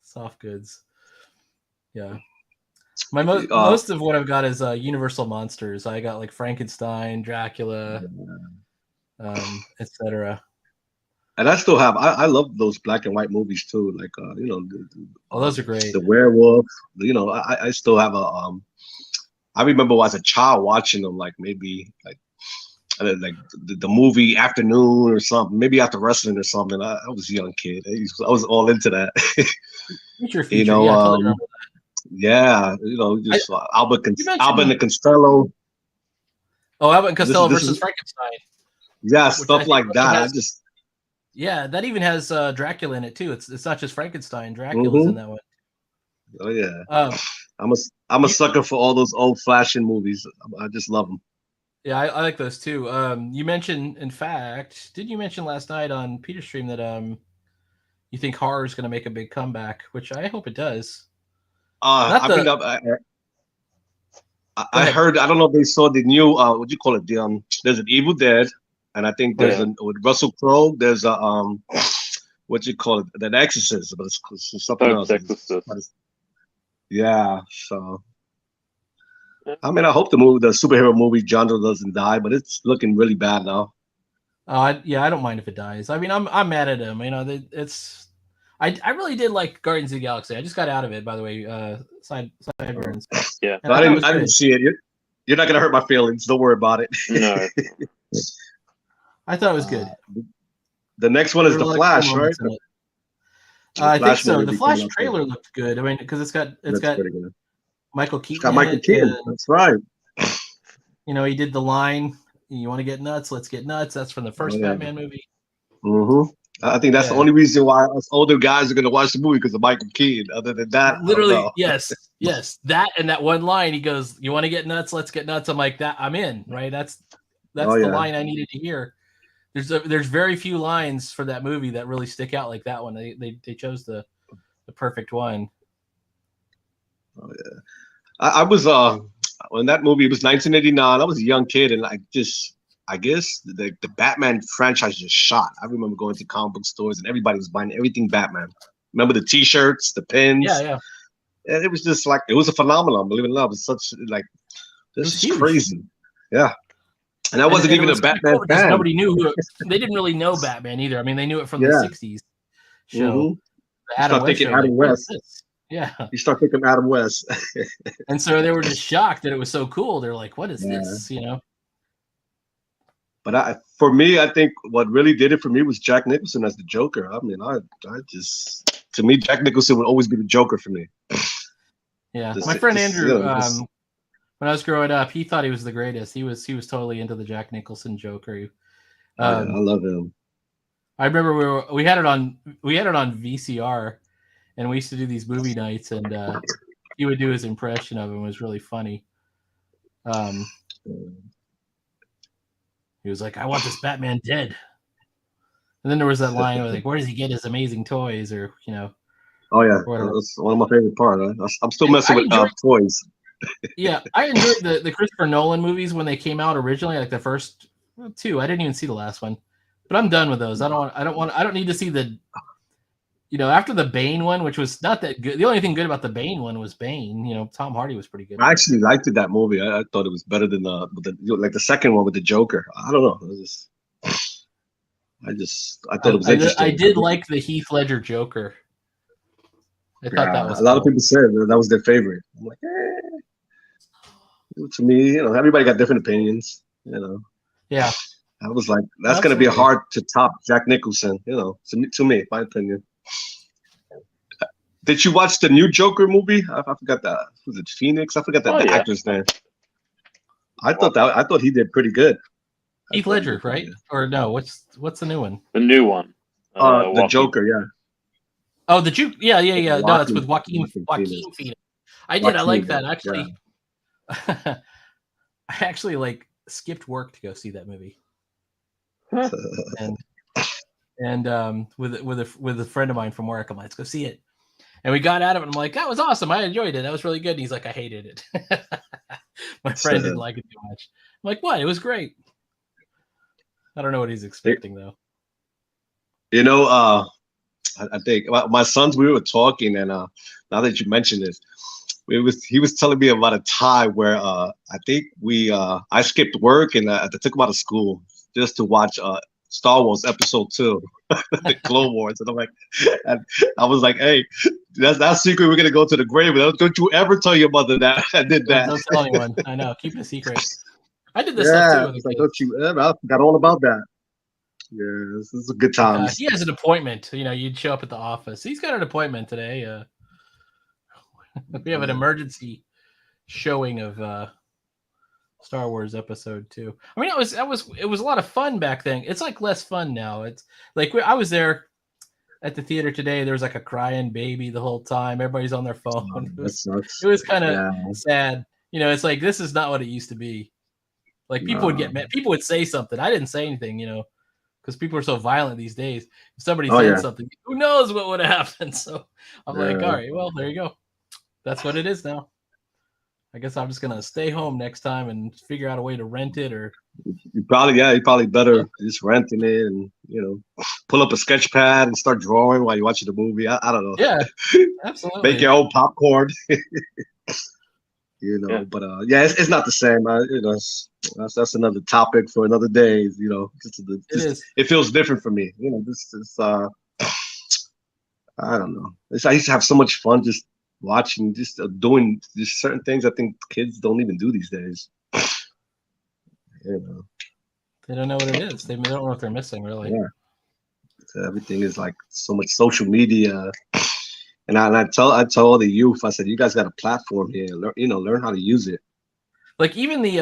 Soft goods. Yeah. My most of what I've got is Universal monsters. I got like Frankenstein, Dracula, etc. And I still have. I love those black and white movies too. Like those are great. The werewolf. I still have a. I remember as a child watching them, like maybe like the movie Afternoon or something. Maybe after wrestling or something. I was a young kid. I was all into that. Feature. Totally just Albert and Costello. Oh, Albert and Costello versus Frankenstein. Yeah, stuff like that. That even has Dracula in it too. It's not just Frankenstein. Dracula's in that one. Oh yeah. I'm a sucker for all those old-fashioned movies. I just love them. Yeah, I like those too. You mentioned, in fact, did you mention last night on Peter's stream that you think horror is going to make a big comeback? Which I hope it does. I heard. I don't know if they saw the new. What do you call it? There's an Evil Dead, and I think there's with Russell Crowe. There's a what you call it? An Exorcist, but it's something else. Yeah. So. I mean, I hope the superhero movie genre doesn't die, but it's looking really bad now. I don't mind if it dies. I mean, I'm mad at him. You know, I really did like Guardians of the Galaxy. I just got out of it, by the way. Sideburns. Yeah, I didn't see it. You're not gonna hurt my feelings. Don't worry about it. No, I thought it was good. The next one is The Flash, right? I think so. The Flash trailer looked good. I mean, because it's got Michael Keaton. It's got Michael Keaton. That's right. You know, he did the line, "You want to get nuts? Let's get nuts." That's from the first Batman movie. Mm-hmm. I think that's the only reason why us older guys are going to watch the movie, because of Michael Keaton. Other than that, literally, yes, that and that one line, he goes, "You want to get nuts? Let's get nuts." I'm like, that I'm in, right? That's the line I needed to hear. There's very few lines for that movie that really stick out like that one. They chose the perfect one. Oh yeah, I was when that movie, it was 1989. I was a young kid, and I guess the Batman franchise just shot. I remember going to comic book stores and everybody was buying everything Batman. Remember the T-shirts, the pins? Yeah. And it was just like, it was a phenomenon. Believe it or not, it was such like, this is crazy. Yeah. And I wasn't even a Batman fan. Nobody knew they didn't really know Batman either. I mean, they knew it from the 60s show. Adam West. Yeah. You start thinking Adam West. And so they were just shocked that it was so cool. They're like, what is this? You know? But for me, I think what really did it for me was Jack Nicholson as the Joker. I mean, to me, Jack Nicholson would always be the Joker for me. Yeah. My friend Andrew, when I was growing up, he thought he was the greatest. He was totally into the Jack Nicholson Joker. I love him. I remember we had it on VCR, and we used to do these movie nights, and he would do his impression of him. It was really funny. He was like, "I want this Batman dead." And then there was that line where like, "Where does he get his amazing toys?" Or Oh yeah, that's one of my favorite parts. I'm still messing with toys. Yeah, I enjoyed the Christopher Nolan movies when they came out originally, like the first two. I didn't even see the last one, but I'm done with those. I don't need to see the, after the Bane one, which was not that good. The only thing good about the Bane one was Bane. Tom Hardy was pretty good. I actually liked that movie. I thought it was better than the second one with the Joker. I don't know. I thought it was interesting. I did like the Heath Ledger Joker. I thought that was a lot of people said that was their favorite. I'm like, to me, everybody got different opinions. Yeah. I was like, that's going to be hard to top Jack Nicholson. To me, my opinion. Did you watch the new Joker movie? I forgot that. Was it Phoenix? I forgot the actor's name. I thought he did pretty good. Heath Ledger, right? Or no? What's the new one? The new one. The Joker, yeah. Oh, the Joker. Yeah. No, it's with Joaquin Phoenix. I like that actually. Yeah. I actually skipped work to go see that movie. and with a friend of mine from work, I'm like, let's go see it. And we got out of it. I'm like, that was awesome. I enjoyed it. That was really good. And he's like, I hated it. My friend didn't like it too much. I'm like, what? It was great. I don't know what he's expecting though. I think my sons, we were talking, and now that you mentioned this, he was telling me about a time where I think I skipped work and I took him out of school just to watch Star Wars Episode 2, the Clone Wars, and I was like, hey, that's secret. We're gonna go to the grave. Don't you ever tell your mother that I did that. Don't tell anyone. I know. Keep it a secret. I did this stuff too. Don't you ever? I forgot all about that. Yeah, this is a good time. He has an appointment. You'd show up at the office. He's got an appointment today. We have an emergency showing of Star Wars Episode 2. I mean, it was a lot of fun back then. It's less fun now. It's like I was there at the theater today. There was a crying baby the whole time. Everybody's on their phone. It was kind of sad. It's like, this is not what it used to be. Like, people would get mad. People would say something. I didn't say anything, because people are so violent these days. If somebody said something, who knows what would have happened? So I'm like, all right, well, there you go. That's what it is now. I guess I'm just gonna stay home next time and figure out a way to rent it or. You probably better just renting it and pull up a sketch pad and start drawing while you're watching the movie. I don't know. Yeah, absolutely. Make your own popcorn. Yeah. But it's not the same. That's another topic for another day. It is. It feels different for me. This is I don't know. I used to have so much fun just watching, just doing just certain things. I think kids don't even do these days. They don't know what it is. They don't know what they're missing, really. Yeah. So everything is like so much social media. And I tell the youth, I said, you guys got a platform here. Learn how to use it. Like even the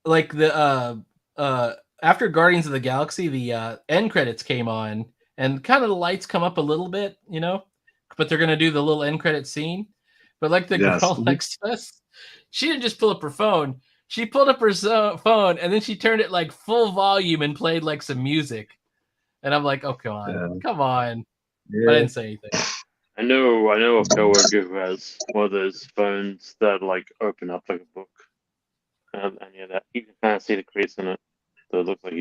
like the after Guardians of the Galaxy, the end credits came on, and kind of the lights come up a little bit, but they're gonna do the little end credit scene. But like the girl next to us, she didn't just pull up her phone. She pulled up her phone and then she turned it like full volume and played like some music. And I'm like, oh, come on. Yeah. But I didn't say anything. I know a coworker who has one of those phones that like open up like a book, and that you can kind of see the crease in it. So it looks like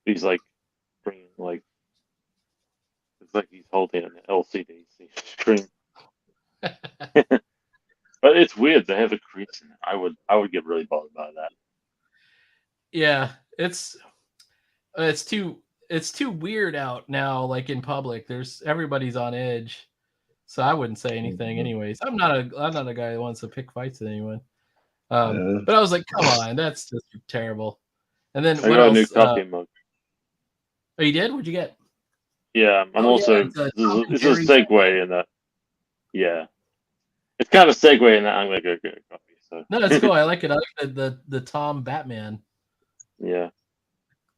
he's like bringing like it's like he's holding an LCD screen. But it's weird they have a crease in it. I would get really bothered by that. Yeah, it's too weird out now. Like in public, everybody's on edge, so I wouldn't say anything. Anyways, I'm not a guy that wants to pick fights with anyone. But I was like, come on, that's just terrible. And then I got a new coffee mug. Oh, you did? What'd you get? Yeah, I'm also. It's a segue in that. Yeah, it's kind of a segue in that I'm gonna go get a coffee. So no, that's cool. I like it. I like the Tom Batman. Yeah.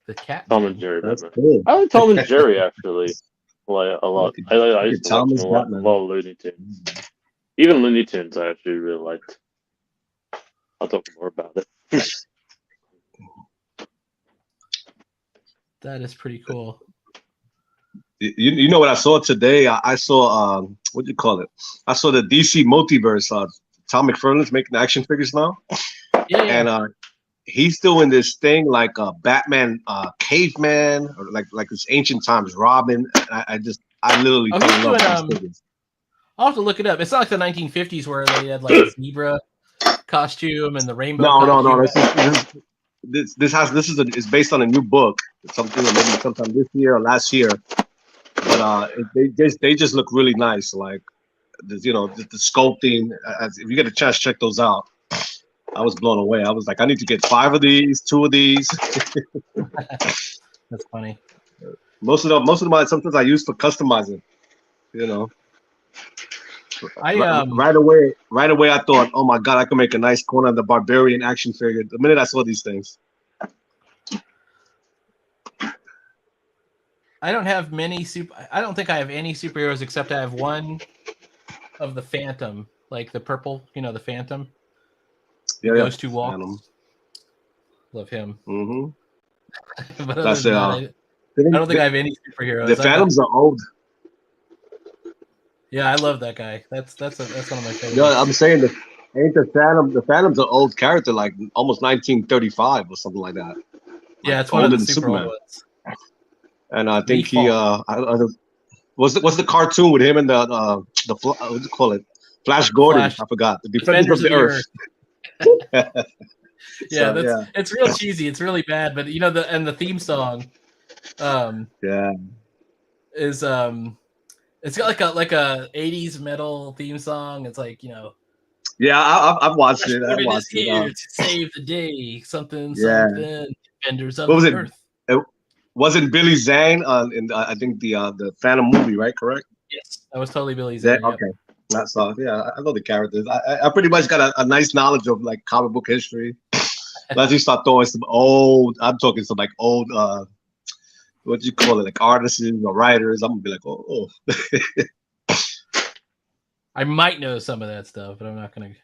The cat. Tom and Jerry. That's Batman. cool. I like Tom and Jerry actually. Like a lot. I used to watch Thomas a lot of Looney Tunes. Even Looney Tunes, I actually really liked. I'll talk more about it. That is pretty cool. You know what I saw today? I saw what do you call it? I saw the DC multiverse. Tom McFarlane's making action figures now. Yeah. And he's doing this thing like a Batman caveman, or like this ancient times Robin. I literally fell in love with these figures. I'll have to look it up. It's not like the 1950s where they had like a zebra costume and the rainbow. No. This is based on a new book. Something maybe sometime this year or last year. But they just look really nice. Like the sculpting. If you get a chance, check those out. I was blown away. I was like, I need to get 5 of these, 2 of these. That's funny. Most of them, sometimes I use for customizing. Right away, I thought, oh my god, I can make a nice Conan the Barbarian action figure. The minute I saw these things. I don't have I don't think I have any superheroes except I have one of the Phantom, like the purple, the Phantom. Goes to walk. Phantom. Love him. Mm-hmm. But that's it. I don't think I have any superheroes. The Phantoms are old. Yeah, I love that guy. That's one of my favorites. Yeah, I'm saying ain't the Phantom? The Phantom's an old character, like almost 1935 or something like that. Yeah, it's one of the super old ones. And I think what's the cartoon with him and the what do you call it? Flash Gordon. I forgot. The Defenders of the Earth. It's real cheesy. It's really bad, but the theme song, is it's got like a 80s metal theme song. It's like Yeah, I've watched it. I've watched it. Here to save the day. Something. Defenders of the Earth. Wasn't Billy Zane in I think the Phantom movie, right? Correct. Yes, that was totally Billy Zane. Okay. That's I know the characters. I pretty much got a nice knowledge of like comic book history. As you start throwing some old, I'm talking some like old, what do you call it, like artists or writers. I'm gonna be like, oh. I might know some of that stuff, but I'm not gonna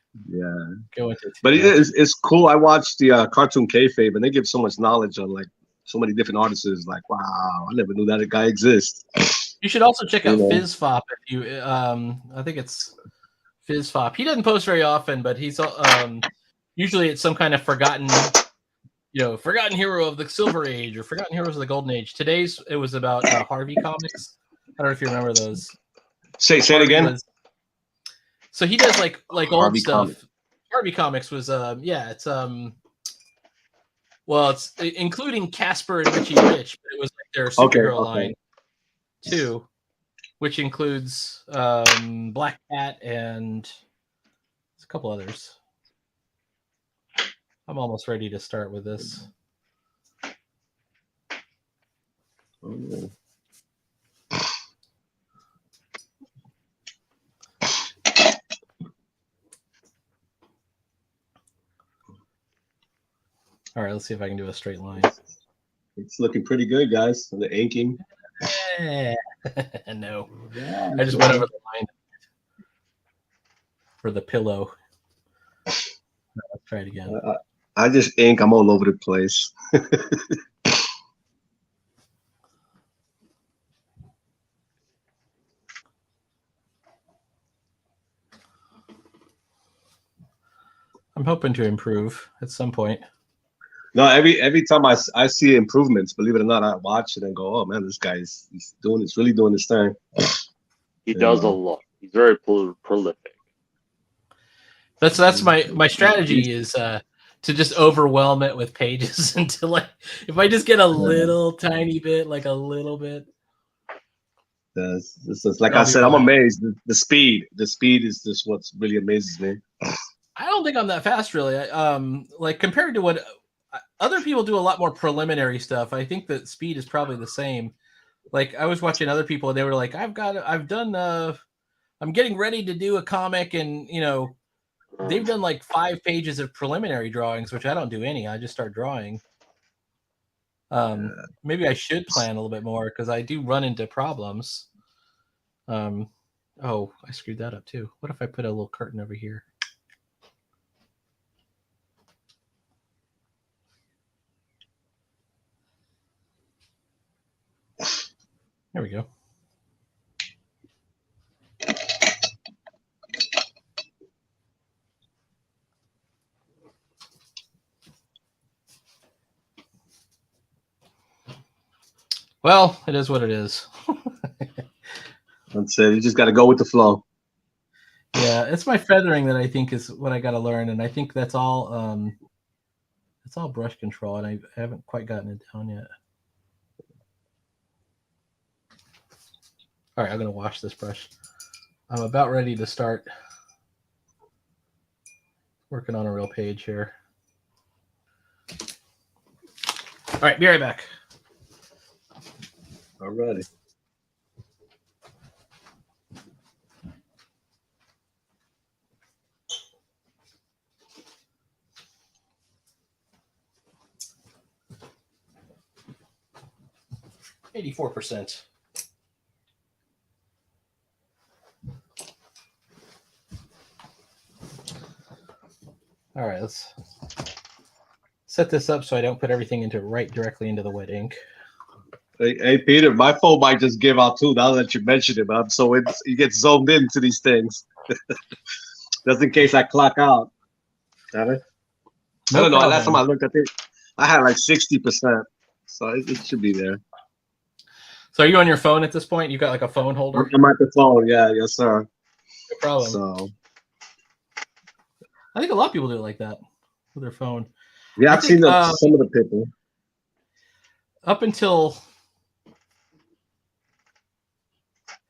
go into it. But it's cool. I watched the cartoon Kayfabe, and they give so much knowledge on like so many different artists. Like, wow, I never knew that guy exists. You should also check out Fizz Fop if you. I think it's Fizzfop. He doesn't post very often, but he's usually it's some kind of forgotten hero of the Silver Age or forgotten heroes of the Golden Age. Today's it was about Harvey comics. I don't know if you remember those. Say it again. So he does like old Harvey stuff. Comics. Harvey Comics was it's including Casper and Richie Rich, but it was like their superhero line too, which includes Black Cat and a couple others. I'm almost ready to start with this. Oh. All right, let's see if I can do a straight line. It's looking pretty good, guys. The inking. No, I just went over the line for the pillow. Let's try it again. I just ink. I'm all over the place. I'm hoping to improve at some point. No, every time I see improvements, believe it or not, I watch it and go, "Oh man, this guy he's really doing his thing." He does a lot. He's very prolific. That's my strategy is to just overwhelm it with pages until if I just get a little tiny bit, like a little bit. This is like I said, I'm amazed. The speed is just what really amazes me. I don't think I'm that fast, really. Like compared to what other people do, a lot more preliminary stuff. I think that speed is probably the same. Like I was watching other people, and they were like, I'm getting ready to do a comic, and they've done like 5 pages of preliminary drawings, which I don't do any. I just start drawing. Maybe I should plan a little bit more because I do run into problems. Oh, I screwed that up too. What if I put a little curtain over here? There we go. Well, it is what it is. That's it. You just got to go with the flow. Yeah, it's my feathering that I think is what I got to learn, and I think that's all. It's all brush control, and I haven't quite gotten it down yet. All right, I'm gonna wash this brush. I'm about ready to start working on a real page here. All right, be right back. All righty. %84. All right, let's set this up so I don't put everything directly into the wet ink. Hey, Peter, my phone might just give out too now that you mentioned it, man. So you get zoomed into these things. Just in case I clock out. Got it? I don't know. Last time I looked at it, I had like 60%. So it should be there. So are you on your phone at this point? You got like a phone holder? I'm at the phone. Yeah, yes, sir. No problem. So I think a lot of people do it like that with their phone. Yeah, I've seen some of the people. Up until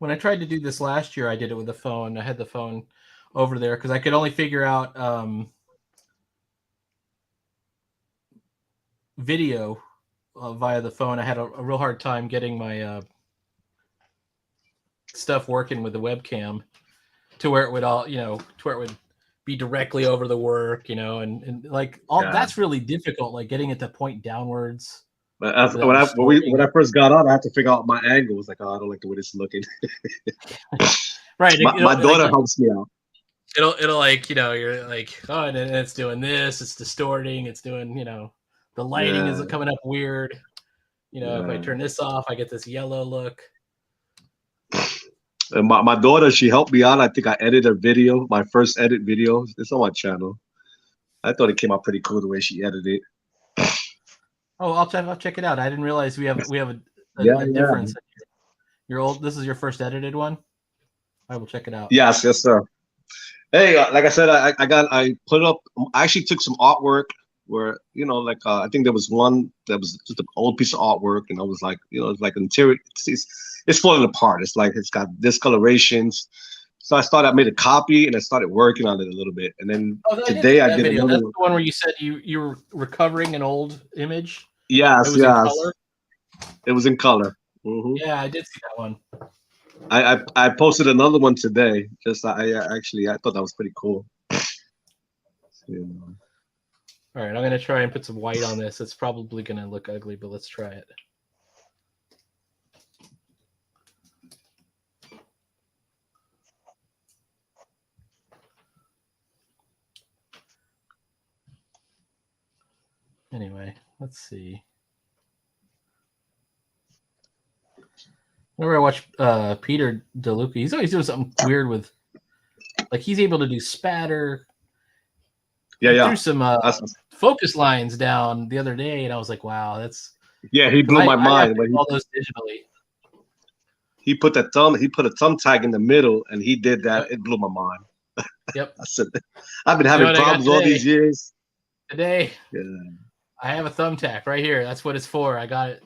when I tried to do this last year, I did it with the phone. I had the phone over there because I could only figure out video via the phone. I had a real hard time getting my stuff working with the webcam to where it would to where it would be directly over the work, and like all that's really difficult, like getting it to point downwards. But when I first got on, I had to figure out my angle. It was like, oh, I don't like the way this is looking. Right. My daughter helps me out. It'll like, you're like, oh, and it's doing this, it's distorting, it's doing, the lighting is coming up weird. If I turn this off, I get this yellow look. And my daughter, she helped me out. I think I edited a video, my first edit video. It's on my channel. I thought it came out pretty cool the way she edited it. Oh, I'll check it out. I didn't realize we have a Yeah, difference. Your old. This is your first edited one. I will check it out. Yes, sir. Hey, like I said, I put up. I actually took some artwork where like I think there was one that was just an old piece of artwork, and I was like, it's like interior. It's falling apart. It's like it's got discolorations. So I made a copy and I started working on it a little bit, and then today I did video. another That's the one where you said you were recovering an old image. Yes, It was in color. It was in color. Mm-hmm. Yeah, I did see that one. I posted another one today. Just I thought that was pretty cool. All right, I'm gonna try and put some white on this. It's probably gonna look ugly, but let's try it. Anyway, let's see. Whenever I watch Peter DeLuca, he's always doing something weird with, like, he's able to do spatter. Yeah. He threw some focus lines down the other day, and I was like, wow, that's. Yeah, he blew my mind. When all those digitally. He put a thumb tag in the middle, and he did that. Yep. It blew my mind. Yep. I said, I've been having problems all these years. Today, yeah. I have a thumbtack right here. That's what it's for. I got it.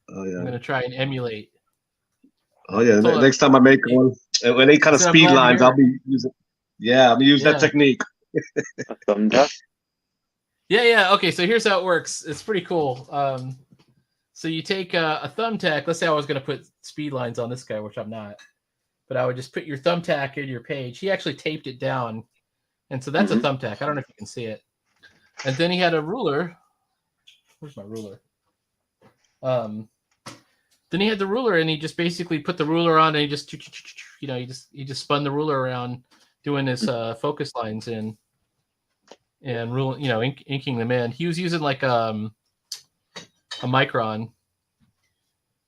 Oh yeah. I'm gonna try and emulate. Oh yeah. Next time I make one, when they kind of speed lines, I'll be using. Yeah, I'm use that technique. A thumbtack. Yeah. Okay, so here's how it works. It's pretty cool. So you take a thumbtack. Let's say I was gonna put speed lines on this guy, which I'm not. But I would just put your thumbtack in your page. He actually taped it down, and so that's a thumbtack. I don't know if you can see it. And then he had a ruler. Where's my ruler? Then he had the ruler, and he just basically put the ruler on, and he just spun the ruler around, doing his focus lines in, and inking them in. He was using like a micron,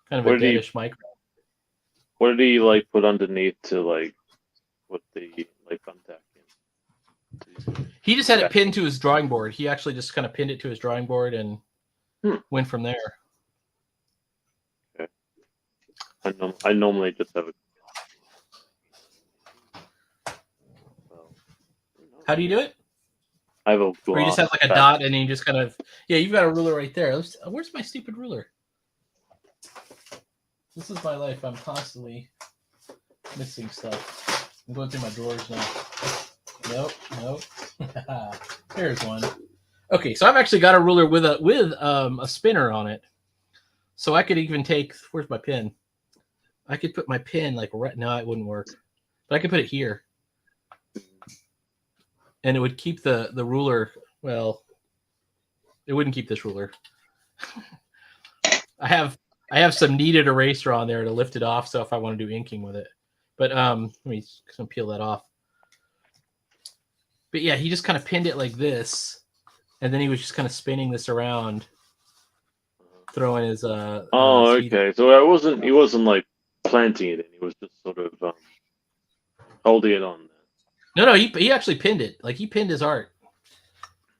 kind of a deadish micron. What did he like put underneath to like put the thumbtack in? He just had it pinned to his drawing board. He actually just kind of pinned it to his drawing board and went from there. Okay. I normally just have it. How do you do it? I have a. Or you just have like a dot, and you just kind of you've got a ruler right there. Where's my stupid ruler? This is my life. I'm constantly missing stuff. I'm going through my drawers now. Nope. There's one. Okay, so I've actually got a ruler with a spinner on it, so I could even take. Where's my pin? I could put my pin like right now. It wouldn't work, but I could put it here, and it would keep the ruler. Well, it wouldn't keep this ruler. I have some kneaded eraser on there to lift it off, so if I want to do inking with it. But let me peel that off. But yeah, he just kind of pinned it like this, and then he was just kind of spinning this around, throwing his okay. So he wasn't like planting it in. He was just sort of holding it on there. No, he actually pinned it. Like he pinned his art,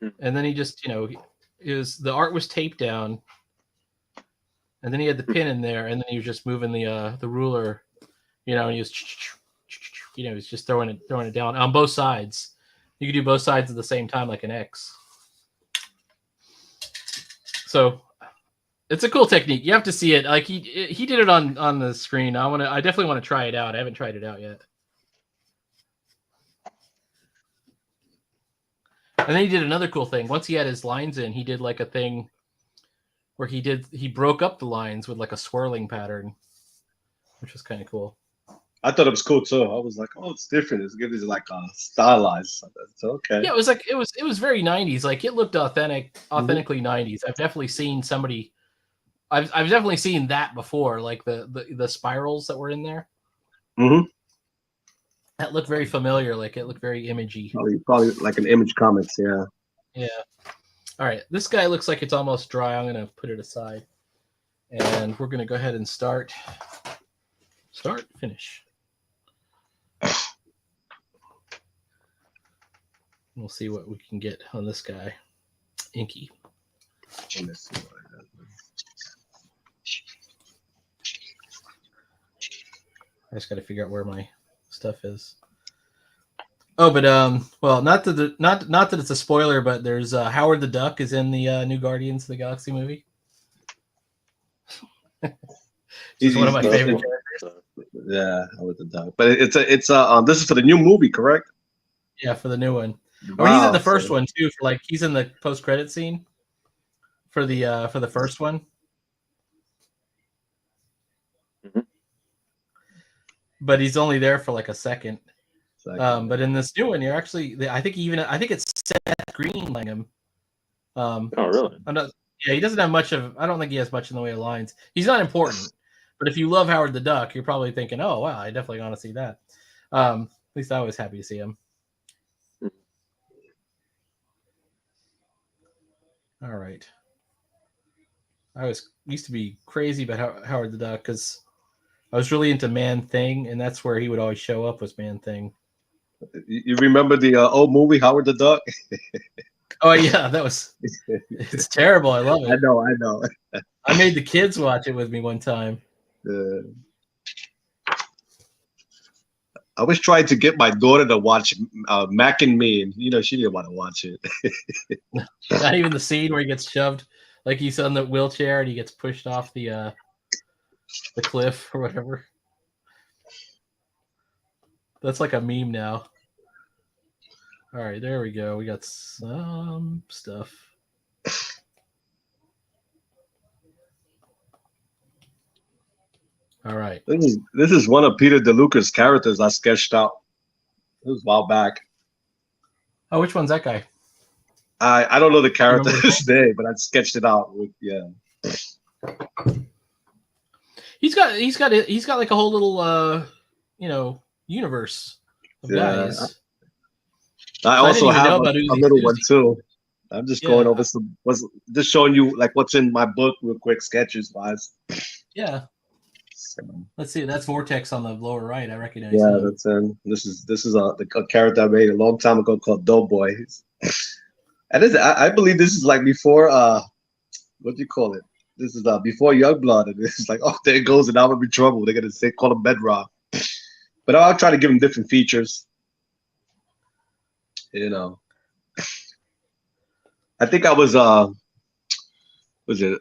and then he just the art was taped down. And then he had the pin in there, and then he was just moving the ruler, and he was, he was just throwing it down on both sides. You could do both sides at the same time, like an X. So it's a cool technique. You have to see it. Like he did it on the screen. I definitely want to try it out. I haven't tried it out yet. And then he did another cool thing. Once he had his lines in, he did like a thing where he broke up the lines with like a swirling pattern, which was kind of cool. I thought it was cool too. I was like, oh, it's different. It's good. It's like stylized. It's okay. Yeah, it was very 90s. Like it looked authentically 90s. I've definitely seen I've definitely seen that before, like the spirals that were in there. Mm-hmm. That looked very familiar. Like it looked very imagey. Probably like an Image Comics. Yeah. Yeah. All right, this guy looks like it's almost dry. I'm going to put it aside, and we're going to go ahead and start, finish. We'll see what we can get on this guy. Inky. Let's see what I got. I just got to figure out where my stuff is. Oh, but well, not that it's a spoiler, but there's Howard the Duck is in the new Guardians of the Galaxy movie. He's one of my favorite characters. Yeah, Howard the Duck. But it's a this is for the new movie, correct? Yeah, for the new one. Wow, I mean, he's in the first one too. For like, he's in the post-credit scene for the first one. Mm-hmm. But he's only there for like a second. But in this new one, you're actually, I think it's Seth Green playing him. Oh, really? Yeah, he doesn't have much of. I don't think he has much in the way of lines. He's not important. But if you love Howard the Duck, you're probably thinking, "Oh, wow, I definitely want to see that." At least I was happy to see him. All right. I used to be crazy about Howard the Duck because I was really into Man Thing, and that's where he would always show up, was Man Thing. You remember the old movie Howard the Duck? Oh yeah, it's terrible. I love it. I know. I made the kids watch it with me one time. I was trying to get my daughter to watch Mac and Me, and she didn't want to watch it. Not even the scene where he gets shoved, like he's on the wheelchair and he gets pushed off the cliff or whatever. That's like a meme now. All right, there we go. We got some stuff. All right. This is one of Peter DeLuca's characters I sketched out. It was a while back. Oh, which one's that guy? I don't know the character's name, but I sketched it out. He's got like a whole little universe of guys. I also have a little one too. I'm just going over just showing you like what's in my book real quick, sketches wise. Yeah. Let's see. That's Vortex on the lower right. I recognize. Yeah, that's this is a character I made a long time ago called Doughboy. And I believe this is like before what do you call it? This is before Youngblood, and it's like, oh, there it goes, and now I'm in trouble. They're gonna call him Bedrock. But I'll try to give him different features. I think I was it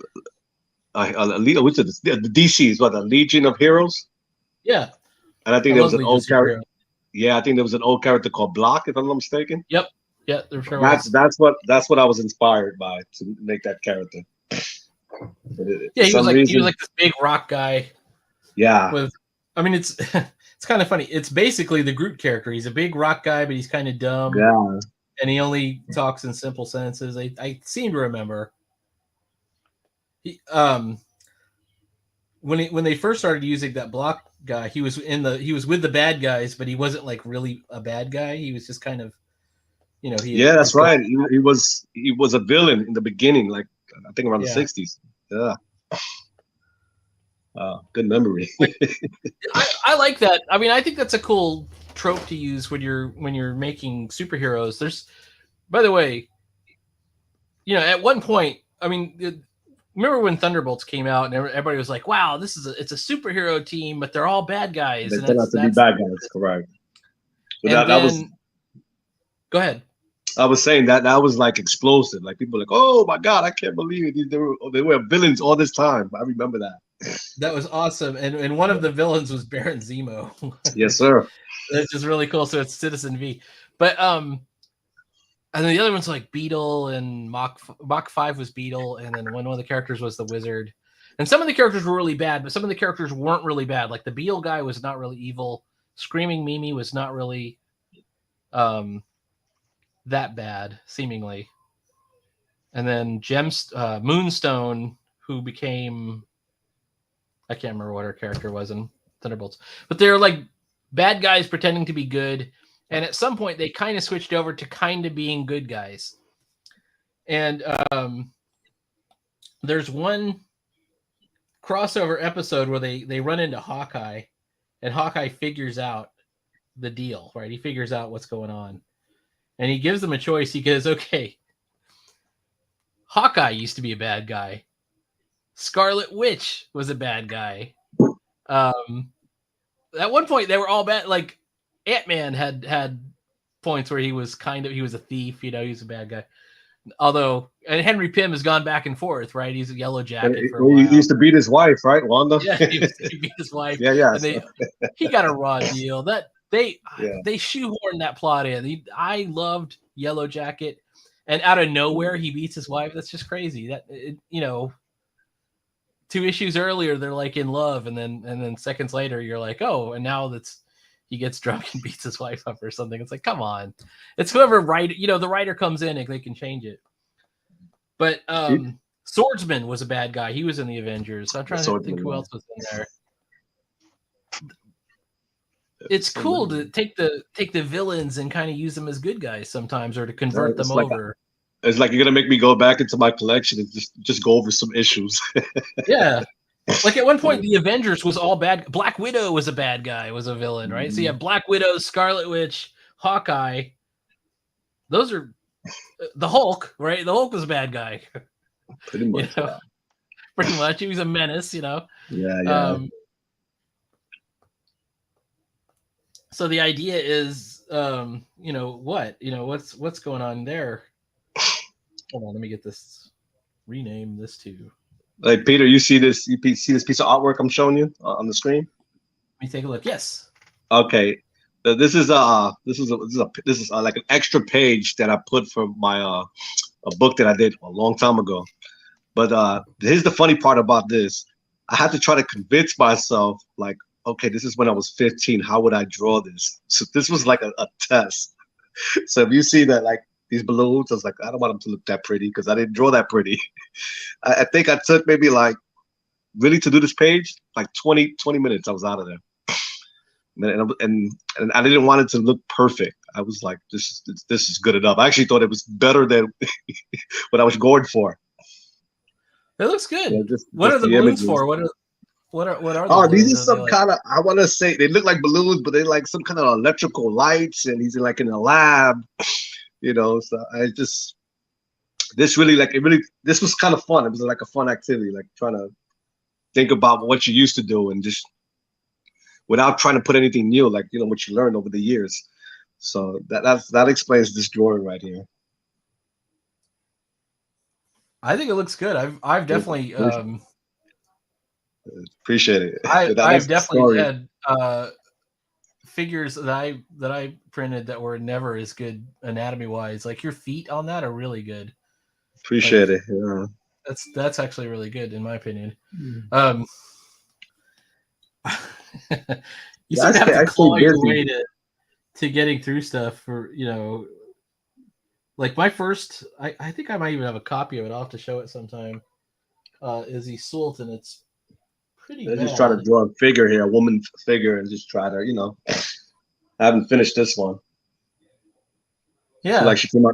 which is the DC's the Legion of Heroes? Yeah. And I think there was an old character. Yeah, I think there was an old character called Block, if I'm not mistaken. Yep. Yeah, there sure was. That's what I was inspired by to make that character. He was like this big rock guy. Yeah. It's it's kind of funny. It's basically the Groot character. He's a big rock guy, but he's kind of dumb. Yeah. And he only talks in simple sentences. I seem to remember. When they first started using that Block guy, he was with the bad guys, but he wasn't like really a bad guy. He was just kind of, that's right. He was a villain in the beginning, like I think around the 60s. Yeah. Good memory. I like that. I mean, I think that's a cool trope to use when you're making superheroes. There's, by the way, at one point, I mean, remember when Thunderbolts came out and everybody was like, "Wow, it's a superhero team, but they're all bad guys." They turned out to be bad guys, correct? But that was. Go ahead. I was saying that was like explosive. Like people were like, "Oh my god, I can't believe it. They were villains all this time." I remember that. That was awesome, and one of the villains was Baron Zemo. Yes, sir. That's just really cool. So it's Citizen V, but and then the other one's like Beetle and Mach 5 was Beetle, and then one of the characters was the Wizard, and some of the characters were really bad, but some of the characters weren't really bad. Like the Beetle guy was not really evil. Screaming Mimi was not really that bad, seemingly. And then Moonstone, who became, I can't remember what her character was in Thunderbolts, but they're like bad guys pretending to be good. And at some point they kind of switched over to kind of being good guys. And there's one crossover episode where they run into Hawkeye, and Hawkeye figures out the deal, right? He figures out what's going on. and he gives them a choice. He goes, okay, Hawkeye used to be a bad guy. Scarlet Witch was a bad guy. At one point, they were all bad. Like Ant-Man had points where he was a thief. You know, he was a bad guy. Although, and Henry Pym has gone back and forth, right? He's a Yellow Jacket for a while. He used to beat his wife, right, Wanda? Yeah, he beat his wife. Yeah. And he got a raw deal. They shoehorned that plot in. I loved Yellow Jacket, and out of nowhere he beats his wife. That's just crazy. You know, 2 issues earlier they're like in love, and then seconds later you're like, oh, and now he gets drunk and beats his wife up or something. It's like, come on. It's whoever the writer comes in and they can change it. But Swordsman was a bad guy. He was in the Avengers. So I'm trying to think who else was in there. It's cool to take the villains and kind of use them as good guys sometimes, or to convert them over. It's like you're gonna make me go back into my collection and just go over some issues. Yeah. Like at one point, the Avengers was all bad. Black Widow was a bad guy, was a villain, right? So you have Black Widow, Scarlet Witch, Hawkeye. Those are the Hulk, right? The Hulk was a bad guy. Pretty much. You know? Pretty much. He was a menace, you know? Yeah. So the idea is, what's going on there? Hold on, let me get this. Rename this to. Like Peter, you see this? You see this piece of artwork I'm showing you on the screen? Let me take a look. Yes. Okay. This is like an extra page that I put for my a book that I did a long time ago. But here's the funny part about this. I had to try to convince myself, like, okay, this is when I was 15. How would I draw this? So this was like a test. So if you see that, like, these balloons, I was like, I don't want them to look that pretty because I didn't draw that pretty. I think I took maybe like, really to do this page, like 20 minutes. I was out of there. And I didn't want it to look perfect. I was like, this is good enough. I actually thought it was better than what I was going for. It looks good. Yeah, what are the balloons for? What are oh, the these are some kind of, I want to say they look like balloons, but they're like some kind of electrical lights, and he's like in a lab, you know. So this was kind of fun. It was like a fun activity, like trying to think about what you used to do and just without trying to put anything new, like, you know, what you learned over the years. So that explains this drawing right here. I think it looks good. I've definitely appreciate it. I've definitely had figures that I printed that were never as good anatomy wise. Like your feet on that are really good. Appreciate it. Yeah. That's actually really good in my opinion. You sort of have to claw your way to getting through stuff for, you know, like my first, I think I might even have a copy of it. I'll have to show it sometime. Is Iseult, and it's pretty bad. Just try to draw a figure here, a woman figure, and just try to, you know, I haven't finished this one. Yeah. She came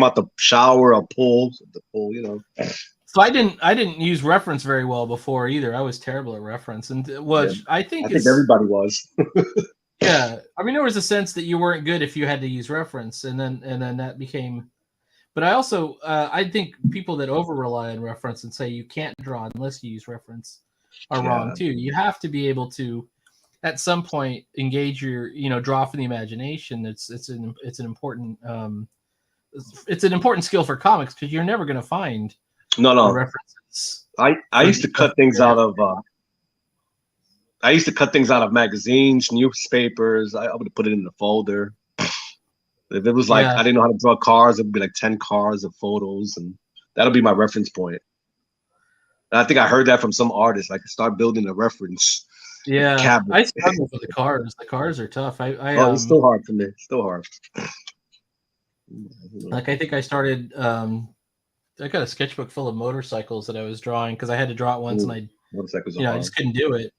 out the shower or pool, you know. So I didn't use reference very well before either. I was terrible at reference, and I think everybody was. Yeah, I mean there was a sense that you weren't good if you had to use reference, and then that became. But I also I think people that over rely on reference and say you can't draw unless you use reference are wrong too. You have to be able to, at some point, engage your, you know, draw from the imagination. It's an important skill for comics because you're never going to find. No references. I used to cut things out of magazines, newspapers. I would put it in the folder. If it was like I didn't know how to draw cars, it would be like 10 cars of photos, and that'll be my reference point. And I think I heard that from some artists, like start building a reference. Yeah, cabinet. I struggle with the cars. The cars are tough. It's still hard for me. Still hard. Like I think I started. I got a sketchbook full of motorcycles that I was drawing because I had to draw it once, and I just couldn't do it.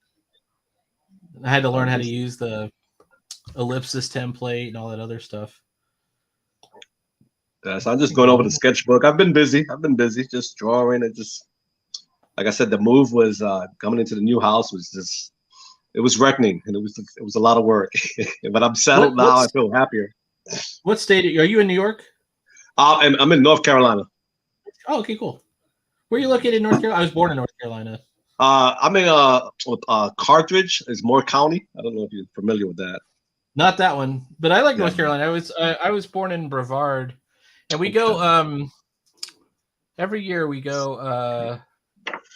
I had to learn how to use the ellipsis template and all that other stuff. Yeah, so I'm just going over the sketchbook. I've been busy just drawing. It just, like I said, the move was coming into the new house it was reckoning, and it was a lot of work. But I'm settled now. I feel happier. What state are you in? New York? I'm in North Carolina. Oh, okay, cool. Where are you located in North Carolina? I was born in North Carolina. I'm in Carthage. It's Moore County. I don't know if you're familiar with that. Not that one, but I like Yeah. North Carolina. I was born in Brevard, and we go every year. We go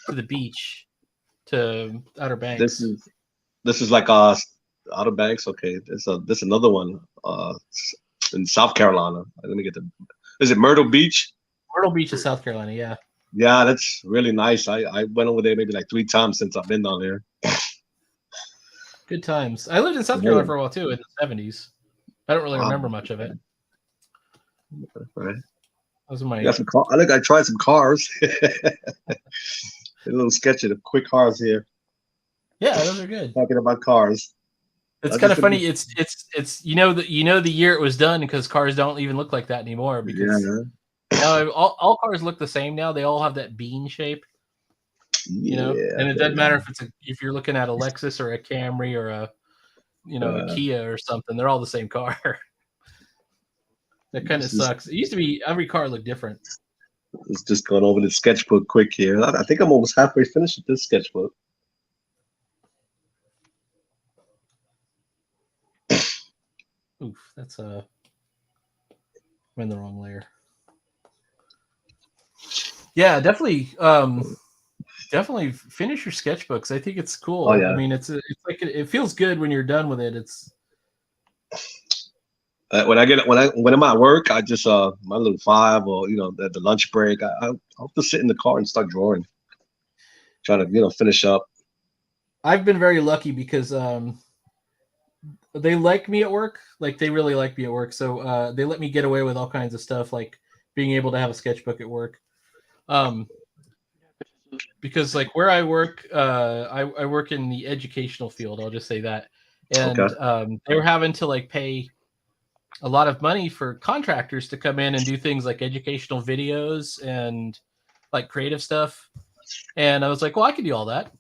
to the beach, to Outer Banks. This is like Outer Banks. Okay, there's another one in South Carolina. Let me get the. Is it Myrtle Beach? Myrtle Beach is South Carolina. Yeah. Yeah, that's really nice. I went over there maybe like 3 times since I've been down there. Good times. I lived in South Carolina for a while too, in the 70s. I don't really remember much of it. Right. Those are my. I think I tried some cars. A little sketch of the quick cars here. Yeah, those are good. Talking about cars. It's kind of funny. It's you know the year it was done because cars don't even look like that anymore. Because now all cars look the same now. They all have that bean shape. You know, and it doesn't matter if you're looking at a Lexus or a Camry or a Kia or something. They're all the same car. That kind of sucks. It used to be every car looked different. It's just going over the sketchbook quick here. I think I'm almost halfway finished with this sketchbook. Oof, that's I'm in the wrong layer. Yeah, definitely. Definitely finish your sketchbooks. I think it's cool. Oh, yeah. I mean, it's like it feels good when you're done with it. It's when I'm at work, I just my little 5 or the lunch break, I'll just sit in the car and start drawing, trying to finish up. I've been very lucky because they like me at work. Like they really like me at work, so they let me get away with all kinds of stuff, like being able to have a sketchbook at work. Because like where I work, I work in the educational field. I'll just say that, and they were having to like pay a lot of money for contractors to come in and do things like educational videos and like creative stuff. And I was like, well, I could do all that.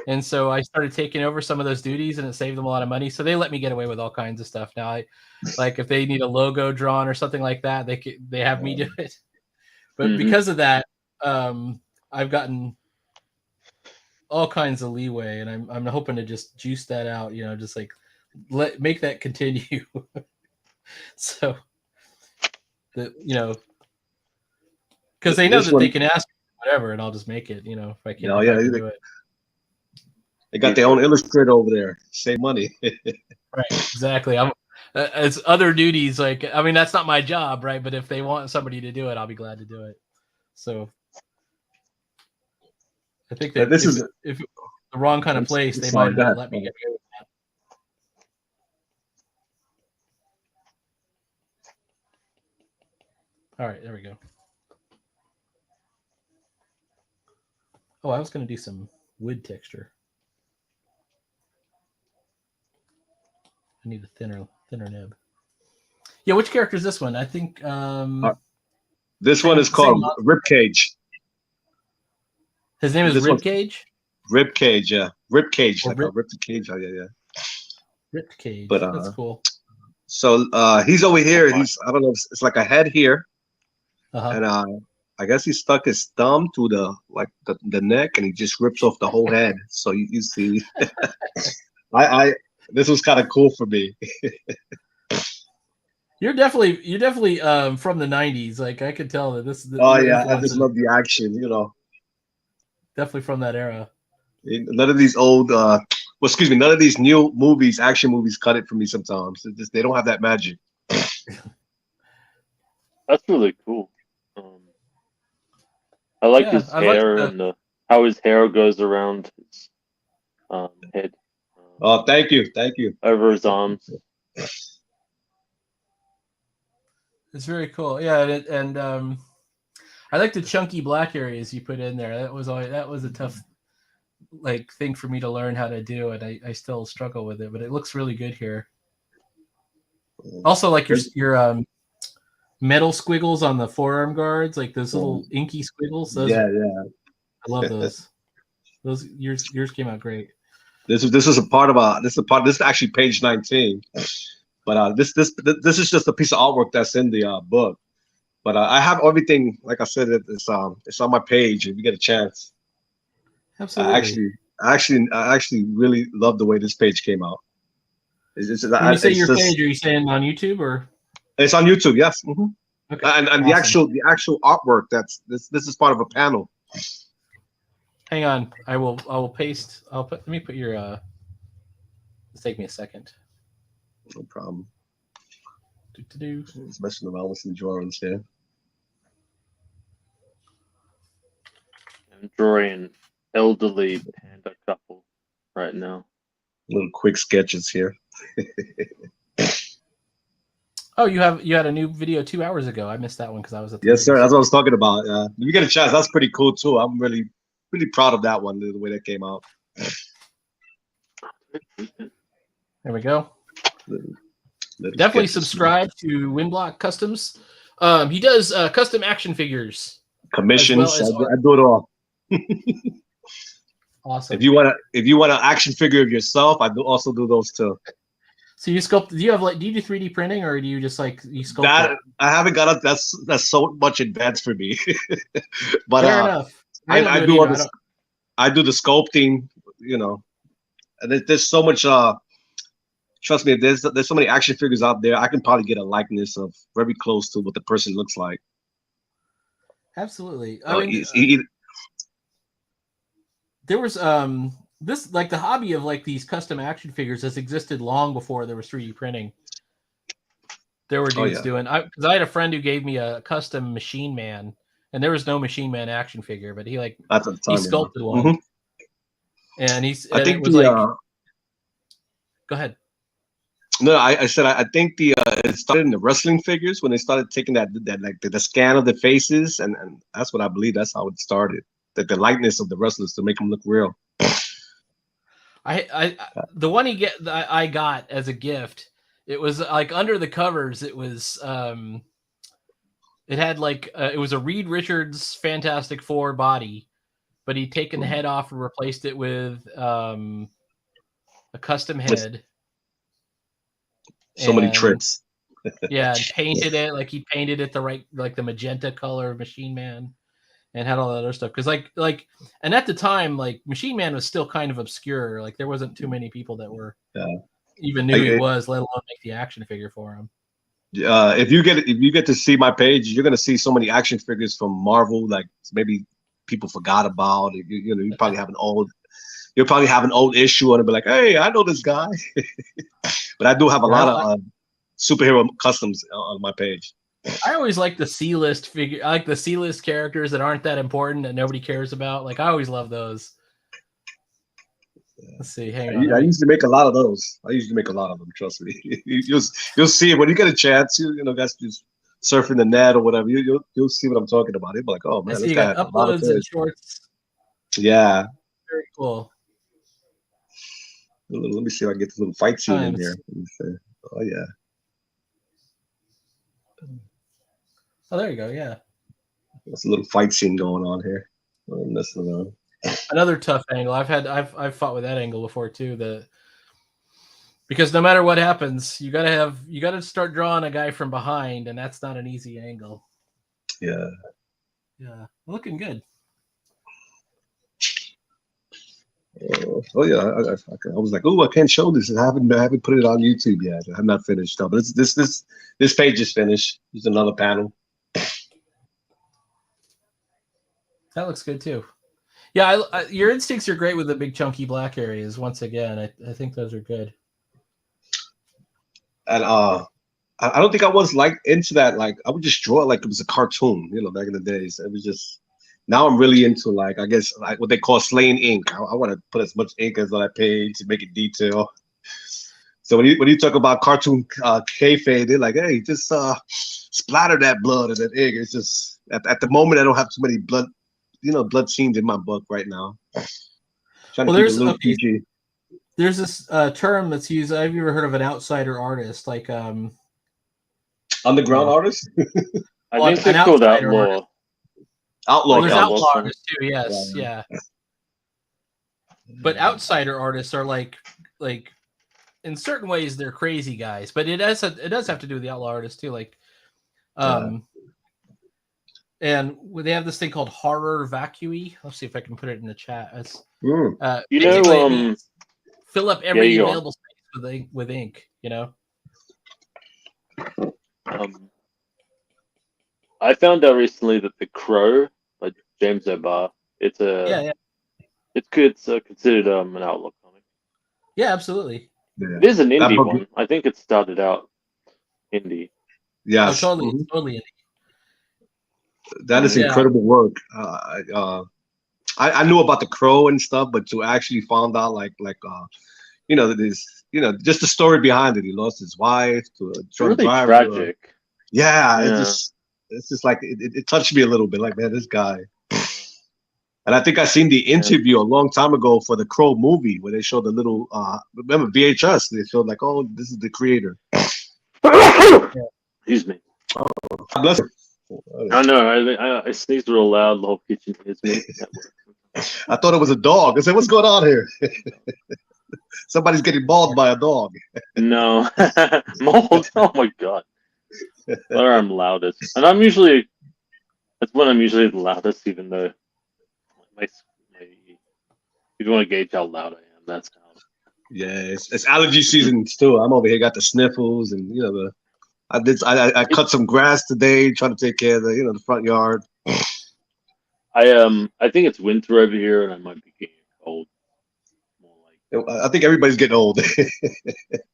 And so I started taking over some of those duties, and it saved them a lot of money. So they let me get away with all kinds of stuff now. Like if they need a logo drawn or something like that, they have me do it. But because of that, I've gotten all kinds of leeway, and I'm hoping to just juice that out. Just like make that continue. So that because they know that they can ask whatever, and I'll just make it. If I can, do it. They got their own illustrator over there. Save money. Right, exactly. I'm it's other duties. Like, I mean, that's not my job, right? But if they want somebody to do it, I'll be glad to do it. So I think that if the wrong kind of place, they might not let me get away with that. All right, there we go. Oh, I was going to do some wood texture. I need a thinner nib. Yeah, which character is this one? I think this one is called Ribcage. His name is Ribcage? Ribcage, yeah. Ribcage, like Rip the cage. Oh, yeah. Ribcage. But that's cool. So he's over here. I don't know, it's like a head here. And I guess he stuck his thumb to the neck, and he just rips off the whole head. So you see, this was kind of cool for me. You're definitely from the 90s. Like I could tell that this. Oh yeah, I just love the action. Definitely from that era. None of these old, none of these new movies, action movies, cut it for me. Sometimes they don't have that magic. That's really cool. I like his hair and how his hair goes around his head. Oh, thank you. Over his arms. It's very cool. Yeah, and I like the chunky black areas you put in there. That was a tough thing for me to learn how to do, and I still struggle with it, but it looks really good here. Also, like your metal squiggles on the forearm guards, like those little inky squiggles. Those I love those. Those yours came out great. This is actually page 19. But this is just a piece of artwork that's in the book. But I have everything. Like I said, it's on my page. If you get a chance, Absolutely. I actually really love the way this page came out. When you say your page, are you saying on YouTube or? It's on YouTube, yes. Okay. And Awesome. the actual artwork this is part of a panel. Hang on, I will paste. Let me put your. Let's take me a second. No problem. Do. It's messing around with some drawings here. I'm drawing an elderly panda couple right now. Little quick sketches here. Oh, you had a new video 2 hours ago. I missed that one because I was at the Yes, sir. movies. That's what I was talking about. If you get a chance, that's pretty cool too. I'm really proud of that one, the way that came out. There we go. Little Definitely sketches. subscribe to Windblock Customs. He does custom action figures. Commissions. as well as I do it all. Awesome. If you want an action figure of yourself, I also do those too. So you sculpt? Do you do 3D printing or do you just you sculpt? That I haven't got up. That's so much advanced for me. But fair enough. I do the sculpting. And there's so much. Trust me, there's so many action figures out there. I can probably get a likeness of very close to what the person looks like. Absolutely. There was this the hobby of these custom action figures has existed long before there was 3D printing. There were dudes doing because I had a friend who gave me a custom Machine Man, and there was no Machine Man action figure, but he he sculpted one. Mm-hmm. And go ahead. No, I said I think it started in the wrestling figures when they started taking that the scan of the faces, and that's what I believe that's how it started. That the likeness of the wrestlers to make them look real. The one I got as a gift, it was under the covers. It was it had it was a Reed Richards Fantastic Four body, but he'd taken the head off and replaced it with a custom head. So many tricks. Yeah, and painted it he painted it the right the magenta color of Machine Man, and had all that other stuff. Because and at the time Machine Man was still kind of obscure. There wasn't too many people that were even knew who he was, let alone make the action figure for him. If you get to see my page, you're gonna see so many action figures from Marvel. Maybe people forgot about. You probably have an old. You'll probably have an old issue and be like, "Hey, I know this guy." But I do have a lot of superhero customs on my page. I always like the C-list figure. I like the C-list characters that aren't that important that nobody cares about. I always love those. Let's see. Hang on. I used to make a lot of those. I used to make a lot of them. Trust me. You'll see it when you get a chance. Guys just surfing the net or whatever. You'll see what I'm talking about. You'll be like, "Oh man, you got uploads and shorts." Yeah. Very cool. Let me see if I can get this little fight scene in here. Let me see. Oh yeah. Oh, there you go. Yeah. There's a little fight scene going on here. I'm messing around. Another tough angle. I've fought with that angle before too. Because no matter what happens, you gotta start drawing a guy from behind, and that's not an easy angle. Yeah. Yeah. Looking good. Oh yeah, I was like, oh, I can't show this. I haven't put it on YouTube yet. I have not finished up. But this page is finished. There's another panel. That looks good too. Yeah, your instincts are great with the big chunky black areas. Once again, I think those are good. And I don't think I was into that. I would just draw it like it was a cartoon. Back in the days, it was just. Now I'm really into I guess what they call slaying ink. I want to put as much ink as on that page to make it detail. So when you talk about cartoon kayfabe, they're like, hey, just splatter that blood and that ink. It's just at the moment I don't have too many blood scenes in my book right now. Trying to keep it a little PG. There's this term that's used. Have you ever heard of an outsider artist? Underground artist? I think they're called outlaw. Outlaw. There's outlaw artists too. Yes, yeah. But outsider artists are like in certain ways they're crazy guys, but it does have to do with the outlaw artist too. Like, and they have this thing called horror vacui. Let's see if I can put it in the chat. It's, You basically it know, means fill up every you go on. available space with ink. You know. I found out recently that The Crow, like James O'Barr, it's it's good. It's considered an outlaw comic. Yeah, absolutely. Yeah. It is an That indie book- one. I think it started out indie. Yes. Oh, totally, Mhm. totally. That is Yeah. incredible work. I knew about The Crow and stuff, but to actually find out just the story behind it. He lost his wife to a It's drunk really driver. tragic. Yeah, Yeah. it's just like it touched me a little bit. Like, man, this guy. And I think I seen the interview a long time ago for the Crow movie where they showed the little remember VHS. They showed like, oh, this is the creator. Excuse me. God bless him. I know. I sneezed real loud. The whole kitchen hears me. I thought it was a dog. I said, what's going on here? Somebody's getting mauled by a dog. No, mold. Oh my god. Where I'm loudest, and that's when I'm usually the loudest, even though my if you want to gauge how loud I am, that's how. Yeah, it's allergy season still. I'm over here got the sniffles, and I cut some grass today, trying to take care of the front yard. I think it's winter over here, and I might be getting cold. More like I think everybody's getting old.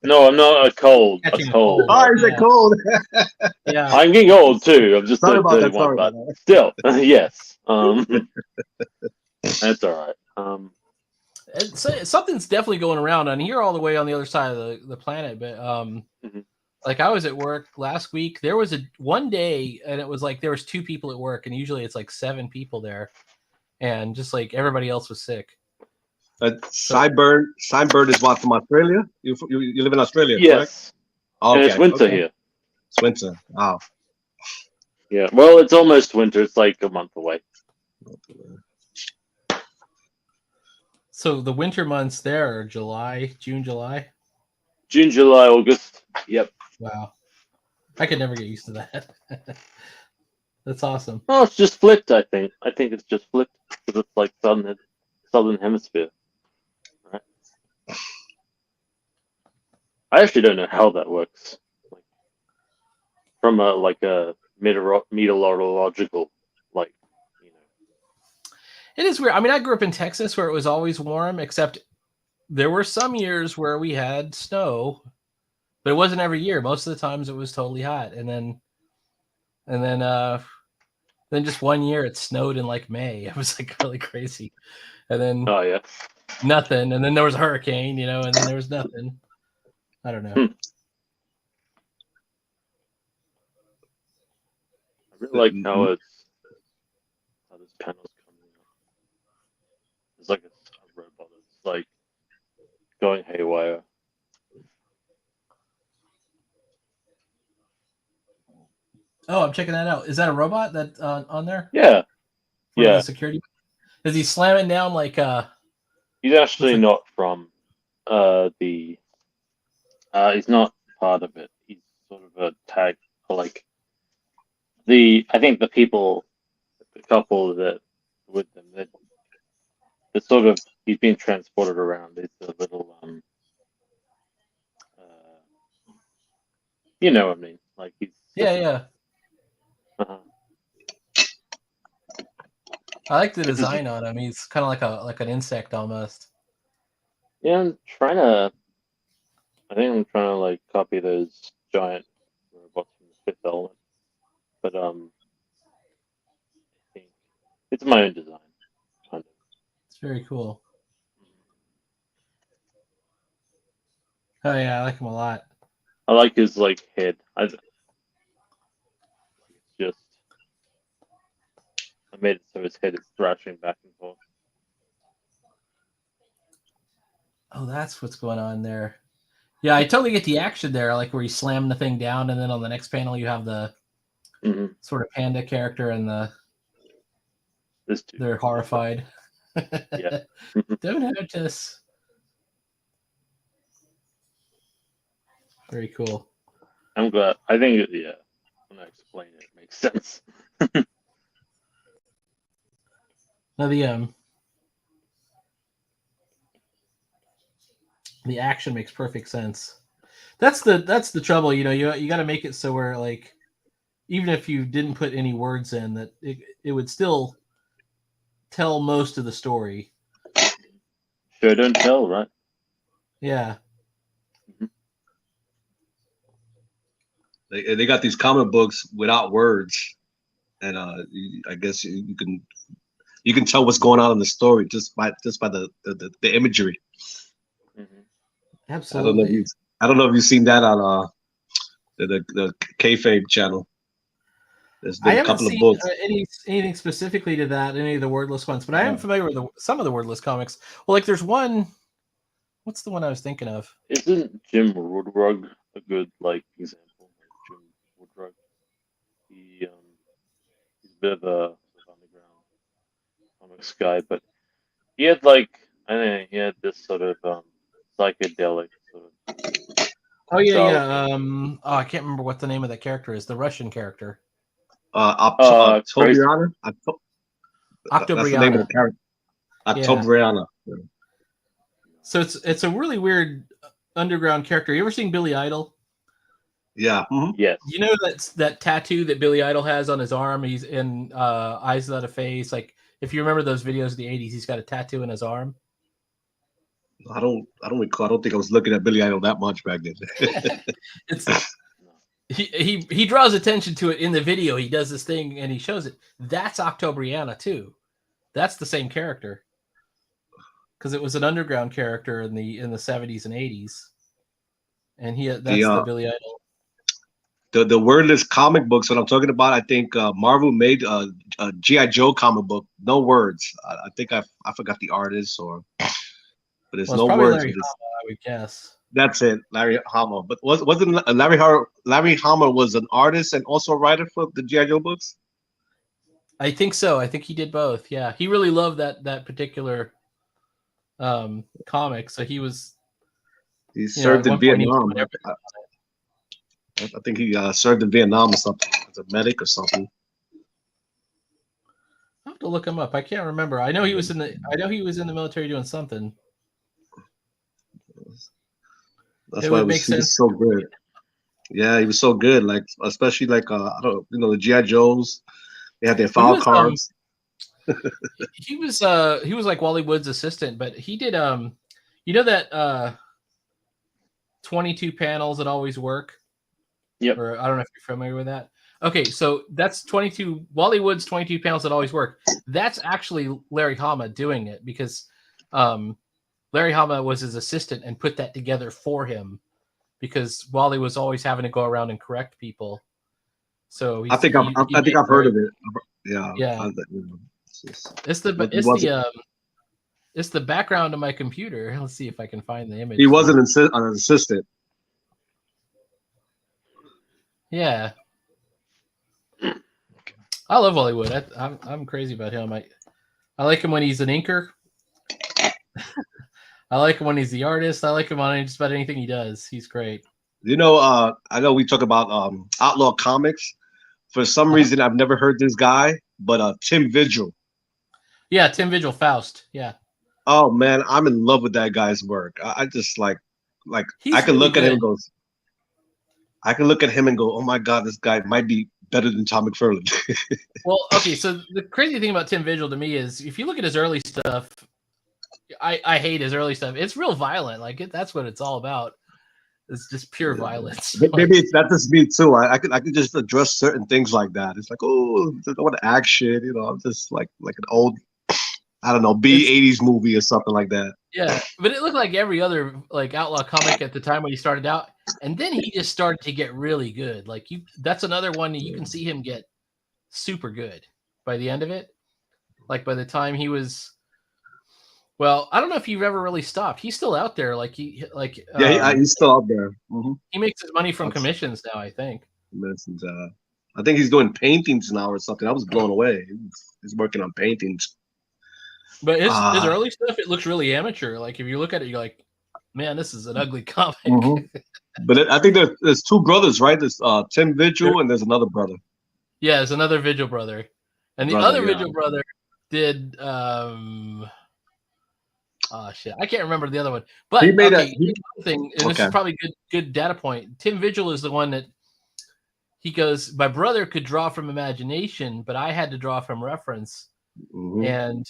no, I'm not a cold. A Catching a cold. cold. Oh, is it cold? Yeah. I'm getting old too. I'm just Sorry like about that, 31, sorry but about that. still, yes. That's all right. Something's definitely going around on here all the way on the other side of the planet. But like I was at work last week, there was one day and it was like there was 2 people at work, and usually it's like 7 people there, and just like everybody else was sick. Cyburn is what, from Australia? You live in Australia, correct? Yes. Oh, And okay. it's winter okay. here. It's winter. Wow. Yeah. Well, it's almost winter. It's like a month away. So the winter months there are June, July. June, July, August. Yep. Wow. I could never get used to that. That's awesome. Oh, it's just flipped, I think. I think it's just flipped because it's like southern hemisphere. Right? I actually don't know how that works. Like, from a meteorological, like, It is weird. I mean, I grew up in Texas where it was always warm, except there were some years where we had snow, but it wasn't every year. Most of the times it was totally hot. And then just one year it snowed in like May. It was like really crazy. And then oh yeah, nothing. And then there was a hurricane, and then there was nothing. I don't know. I really like how this panel's coming up. It's like a robot that's like going haywire. Oh, I'm checking that out. Is that a robot that on there? Yeah. For Yeah. the security? Is he slamming down like He's actually not from the he's not part of it. He's sort of a tag, like I think the couple that with them, that sort of, he's being transported around. It's a little you know what I mean? Like he's yeah. uh I like the design on him. He's kind of like an insect almost. Yeah, I think I'm trying to like copy those giant robots from the Fifth Element, but I think it's my own design, kind of. It's very cool. Oh yeah, I like him a lot. I like his like head. It's just, I made it so his head is thrashing back and forth. Oh, that's what's going on there. Yeah, I totally get the action there, like where you slam the thing down, and then on the next panel you have the sort of panda character and they're horrified. Yeah. Don't notice. Very cool. I'm glad. I think yeah. When I explain it, it makes sense. Now the action makes perfect sense. That's the trouble, you know. You got to make it so where like even if you didn't put any words in, that it would still tell most of the story. Show don't tell, right? Yeah. They got these comic books without words, and I guess you can tell what's going on in the story just by the imagery. Absolutely. I don't know if you've seen that on the kayfabe channel. There's I been a haven't couple of seen books. anything specifically to that, any of the wordless ones, but I am Yeah. familiar with some of the wordless comics. Well, like there's one. What's the one I was thinking of? Isn't Jim Woodrug a good like example? Like Jim Woodrug, he's a bit of a sort of underground comics guy, but he had like I don't know, he had this sort of psychedelic sort of Oh yeah, style. yeah. Oh, I can't remember what the name of that character is. The Russian character. Crazy. Octobriana. That's the name of Octobriana. the character. Yeah. Octobriana. So it's a really weird underground character. You ever seen Billy Idol? Yeah. Mhm. Yes. You know that tattoo that Billy Idol has on his arm. He's in Eyes Without a Face. Like if you remember those videos of the '80s, he's got a tattoo in his arm. I don't recall. I don't think I was looking at Billy Idol that much back then. It's he draws attention to it in the video. He does this thing and he shows it. That's Octobriana too. That's the same character. Because it was an underground character in the 70s and 80s. And that's the Billy Idol. The wordless comic books that I'm talking about, I think Marvel made a G.I. Joe comic book, no words. I think I forgot the artist but there's no words. Larry Hama, I would guess. That's it, Larry Hama. But wasn't Larry Hama was an artist and also a writer for the G.I. Joe books? I think so. I think he did both. Yeah, he really loved that particular comic. So he served in Vietnam. I think he served in Vietnam or something as a medic or something. I have to look him up. I can't remember. I know he was in the military doing something. That's why he was so good. Yeah, he was so good. Like especially like the GI Joes, they had their file cards. He was like Wally Wood's assistant, but he did that 22 panels that always work. Yep. Or I don't know if you're familiar with that. Okay, so that's 22 Wally Wood's 22 panels that always work. That's actually Larry Hama doing it because Larry Hama was his assistant and put that together for him because Wally was always having to go around and correct people. So I think I've heard of it. Yeah. Yeah. It's the background of my computer. Let's see if I can find the image. He was an assistant. Yeah. I love Wally Wood. I'm crazy about him. I like him when he's an inker. I like him when he's the artist. I like him on just about anything he does. He's great. You know, I know we talk about Outlaw Comics. For some reason, I've never heard this guy, but Tim Vigil. Yeah, Tim Vigil, Faust. Yeah. Oh man, I'm in love with that guy's work. I just like I can look at him and go. I can look at him and go, oh my God, this guy might be better than Tom McFarlane. Well, okay, so the crazy thing about Tim Vigil to me is if you look at his early stuff, I hate his early stuff. It's real violent. Like that's what it's all about. It's just pure violence. Maybe that's just me too. I could just address certain things like that. It's like, oh, I don't want to action. You know, I'm just like an old, I don't know, B80s movie or something like that. Yeah, but it looked like every other like outlaw comic at the time when he started out, and then he just started to get really good. Like that's another one that you can see him get super good by the end of it. Like by the time he was, well, I don't know if you've ever really stopped. He's still out there. He's still out there. Mm-hmm. He makes his money from commissions now, I think. I think he's doing paintings now or something. I was blown away. He's working on paintings. But his early stuff, it looks really amateur. Like if you look at it, you're like, man, this is an ugly comic. Mm-hmm. But I think there's two brothers, right? There's Tim Vigil and there's another brother. Yeah, there's another Vigil brother, and the other Vigil brother did. Oh shit, I can't remember the other one. But He made thing, and this is probably good data point. Tim Vigil is the one that he goes. My brother could draw from imagination, but I had to draw from reference, and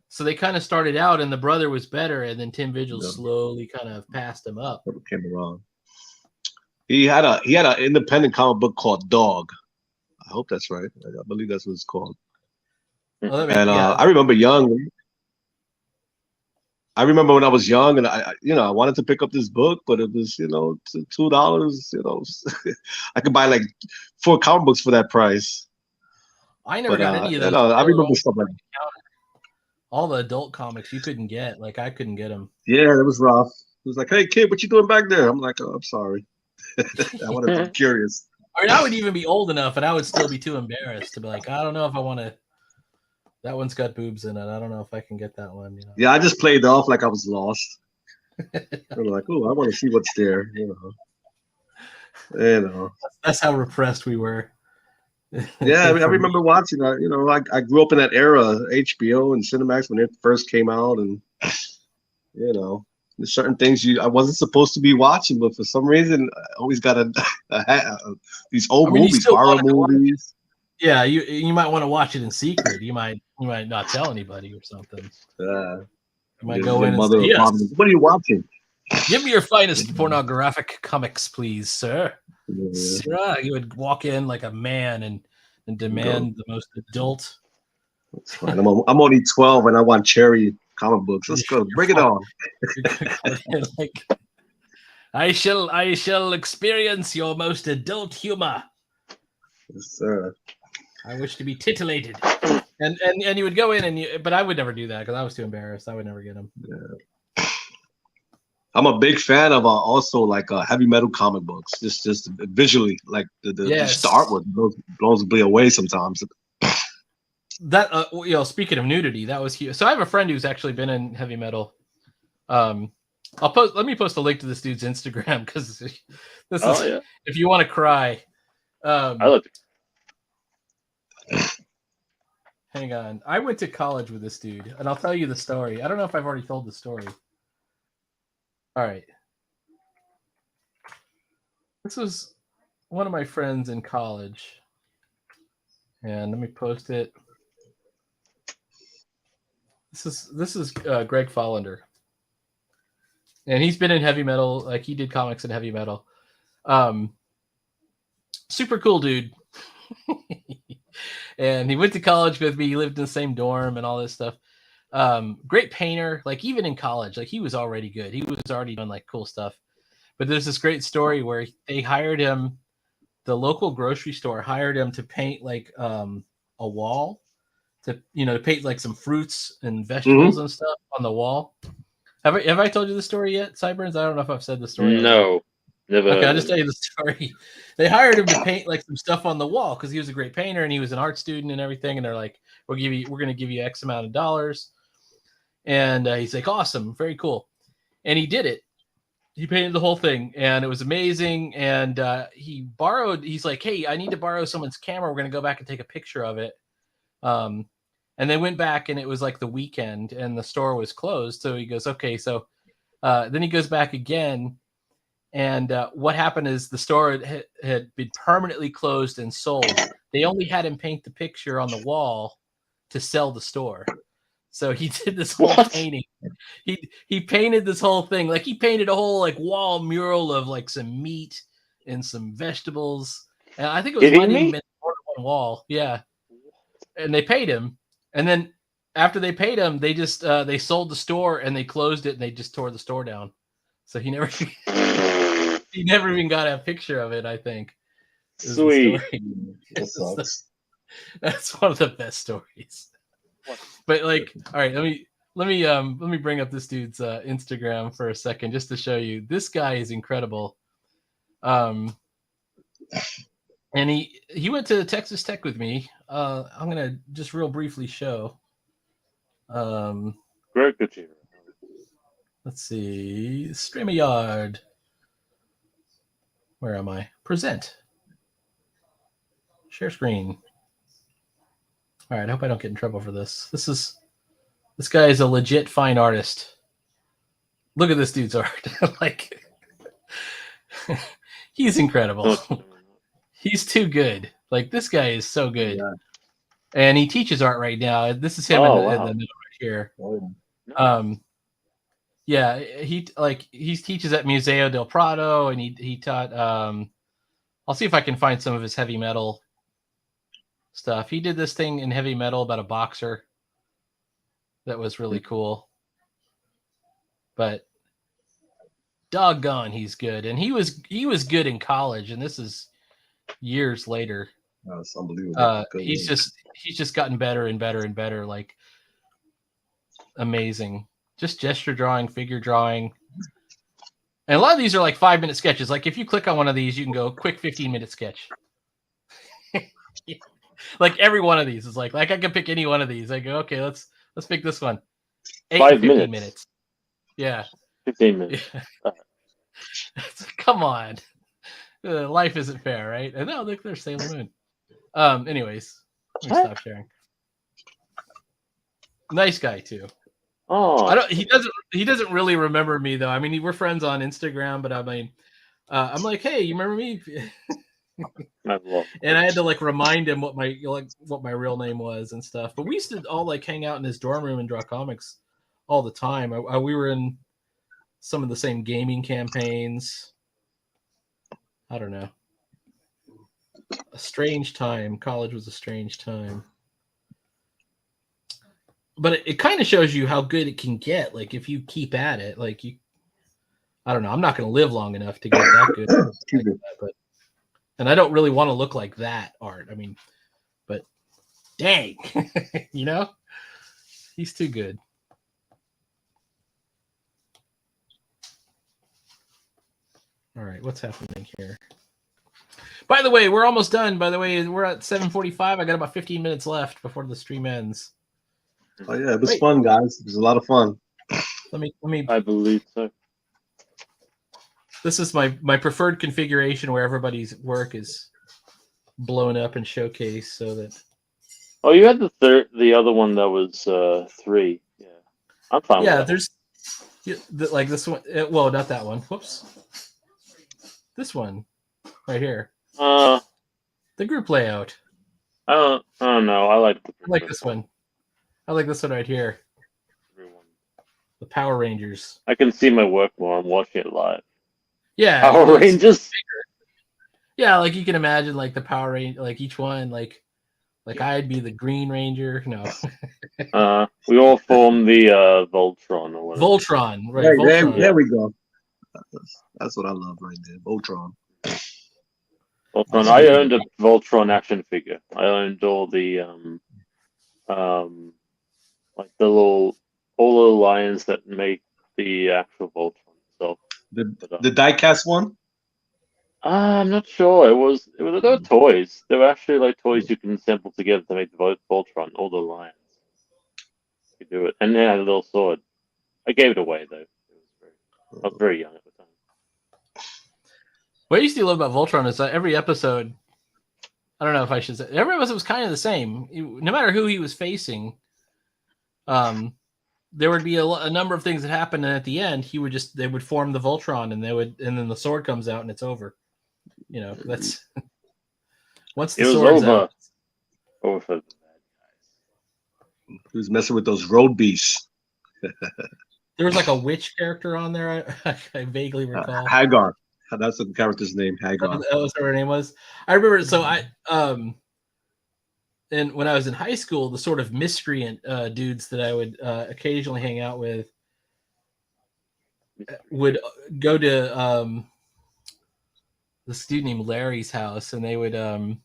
so they kind of started out, and the brother was better, and then Tim Vigil slowly kind of passed him up. Came around. He had an independent comic book called Dog. I hope that's right. I believe that's what it's called. Well, I remember I remember when I was young, and I wanted to pick up this book, but it was $2. I could buy like 4 comic books for that price. I never got any of those. I remember stuff like that. All the adult comics you couldn't get. Like I couldn't get them. Yeah, it was rough. It was like, hey kid, what you doing back there? I'm like, oh, I'm sorry. I wanted to be curious. I mean, I would even be old enough, and I would still be too embarrassed to be like, I don't know if I want to. That one's got boobs in it. I don't know if I can get that one. Yeah, I just played off like I was lost. I'm like, oh, I want to see what's there. That's how repressed we were. Yeah, I remember watching. I grew up in that era, HBO and Cinemax when it first came out, and there's certain things I wasn't supposed to be watching, but for some reason I always got these old movies, horror movies. Yeah, you might want to watch it in secret. You might not tell anybody or something. You might go in and say, yes. What are you watching? Give me your finest pornographic comics, please, sir. Yeah. Sir, you would walk in like a man and demand the most adult. That's fine. I'm only 12 and I want cherry comic books. Let's go. Bring it on. Like, I shall experience your most adult humor. Yes, sir. I wish to be titillated. And you would go in but I would never do that because I was too embarrassed. I would never get them. Yeah. I'm a big fan of also like heavy metal comic books. Just visually, like the artwork blows me away sometimes. That speaking of nudity, that was huge. So I have a friend who's actually been in heavy metal. Let me post a link to this dude's Instagram because if you want to cry. I love it. Hang on. I went to college with this dude, and I'll tell you the story. I don't know if I've already told the story. All right. This was one of my friends in college. And let me post it. This is Greg Follander. And he's been in heavy metal. Like he did comics in heavy metal. Super cool dude. And he went to college with me. He lived in the same dorm and all this stuff. Great painter. Like even in college, like he was already good. He was already doing like cool stuff. But there's this great story where they hired him. The local grocery store hired him to paint like a wall, to paint like some fruits and vegetables and stuff on the wall. Have I told you the story yet, Cyburns? I don't know if I've said the story. No, never. Okay, I'll just tell you the story. They hired him to paint like some stuff on the wall because he was a great painter and he was an art student and everything. And they're like, we're going to give you X amount of dollars. And he's like, awesome, very cool. And he did it. He painted the whole thing, and it was amazing. And he's like, hey, I need to borrow someone's camera. We're going to go back and take a picture of it. And they went back, and it was like the weekend, and the store was closed. So he goes, okay. So then he goes back again. And what happened is the store had been permanently closed and sold. They only had him paint the picture on the wall to sell the store. So he did this whole painting. He painted this whole thing. Like he painted a whole like wall mural of like some meat and some vegetables. And I think it was more than one wall. Yeah. And they paid him. And then after they paid him, they just they sold the store and they closed it and they just tore the store down. So he never even got a picture of it, I think. Sweet. That's one of the best stories. But like, all right, let me bring up this dude's Instagram for a second just to show you. This guy is incredible. And he went to Texas Tech with me. I'm gonna just real briefly show. Great achiever. Let's see, StreamYard. Where am I? Present. Share screen. All right, I hope I don't get in trouble for this. This guy is a legit fine artist. Look at this dude's art. Like, he's incredible. He's too good. Like, this guy is so good. Yeah. And he teaches art right now. This is him in the middle right here. Yeah, he teaches at Museo del Prado, and he taught. I'll see if I can find some of his heavy metal stuff. He did this thing in heavy metal about a boxer that was really cool. But doggone, he's good, and he was good in college, and this is years later. That's unbelievable. He's just gotten better and better and better. Like, amazing. Just gesture drawing, figure drawing. And a lot of these are like 5-minute sketches. Like, if you click on one of these, you can go quick 15-minute sketch. Like, every one of these is like I can pick any one of these. I go, okay, let's pick this one. 5 minutes. Yeah. 15 minutes. Yeah. Come on. Life isn't fair, right? And no, look, there's Sailor Moon. Anyways, let me stop sharing. Nice guy too. Oh, He doesn't really remember me though. I mean, we're friends on Instagram, but I mean, I'm like, hey, you remember me? And I had to like remind him what my real name was and stuff. But we used to all like hang out in his dorm room and draw comics all the time. We were in some of the same gaming campaigns. I don't know. A strange time. College was a strange time. But it kind of shows you how good it can get. Like, if you keep at it, like I don't know. I'm not going to live long enough to get that good. Like that, and I don't really want to look like that art. I mean, but dang, he's too good. All right, what's happening here? By the way, we're almost done. By the way, we're at 7:45. I got about 15 minutes left before the stream ends. Oh yeah, it was fun, guys. It was a lot of fun. Let me. I believe so. This is my preferred configuration where everybody's work is blown up and showcased so that. Oh, you had the other one that was 3. Yeah, I'm fine. Yeah, with there's like this one. Well, not that one. Whoops. This one, right here. The group layout. I don't know. I like this one. I like this one right here. The Power Rangers. I can see my work more. I'm watching it live. Yeah. Power Rangers. Yeah, like you can imagine, like the Power Ranger, like each one, like I'd be the Green Ranger. No. We all form the Voltron or whatever. Voltron, right? Hey, Voltron. there we go. That's what I love right there. Voltron. Voltron. I owned a Voltron action figure. I owned all the like all the lions that make the actual Voltron itself. The die-cast one? I'm not sure. They were toys. They were actually like toys you can assemble together to make the Voltron, all the lions. You could do it. And they had a little sword. I gave it away though. I was very young at the time. What I used to love about Voltron is that every episode, I don't know if I should say, every episode was kind of the same. No matter who he was facing, there would be a number of things that happened, and at the end, they would form the Voltron, and then the sword comes out, and it's over. That's once the sword's out. Over for the bad guys. He was messing with those road beasts. There was like a witch character on there. I vaguely recall. Hagar. That's the character's name, Hagar. That was what her name was. I remember. So and when I was in high school, the sort of miscreant dudes that I would occasionally hang out with would go to this dude named Larry's house, and they would play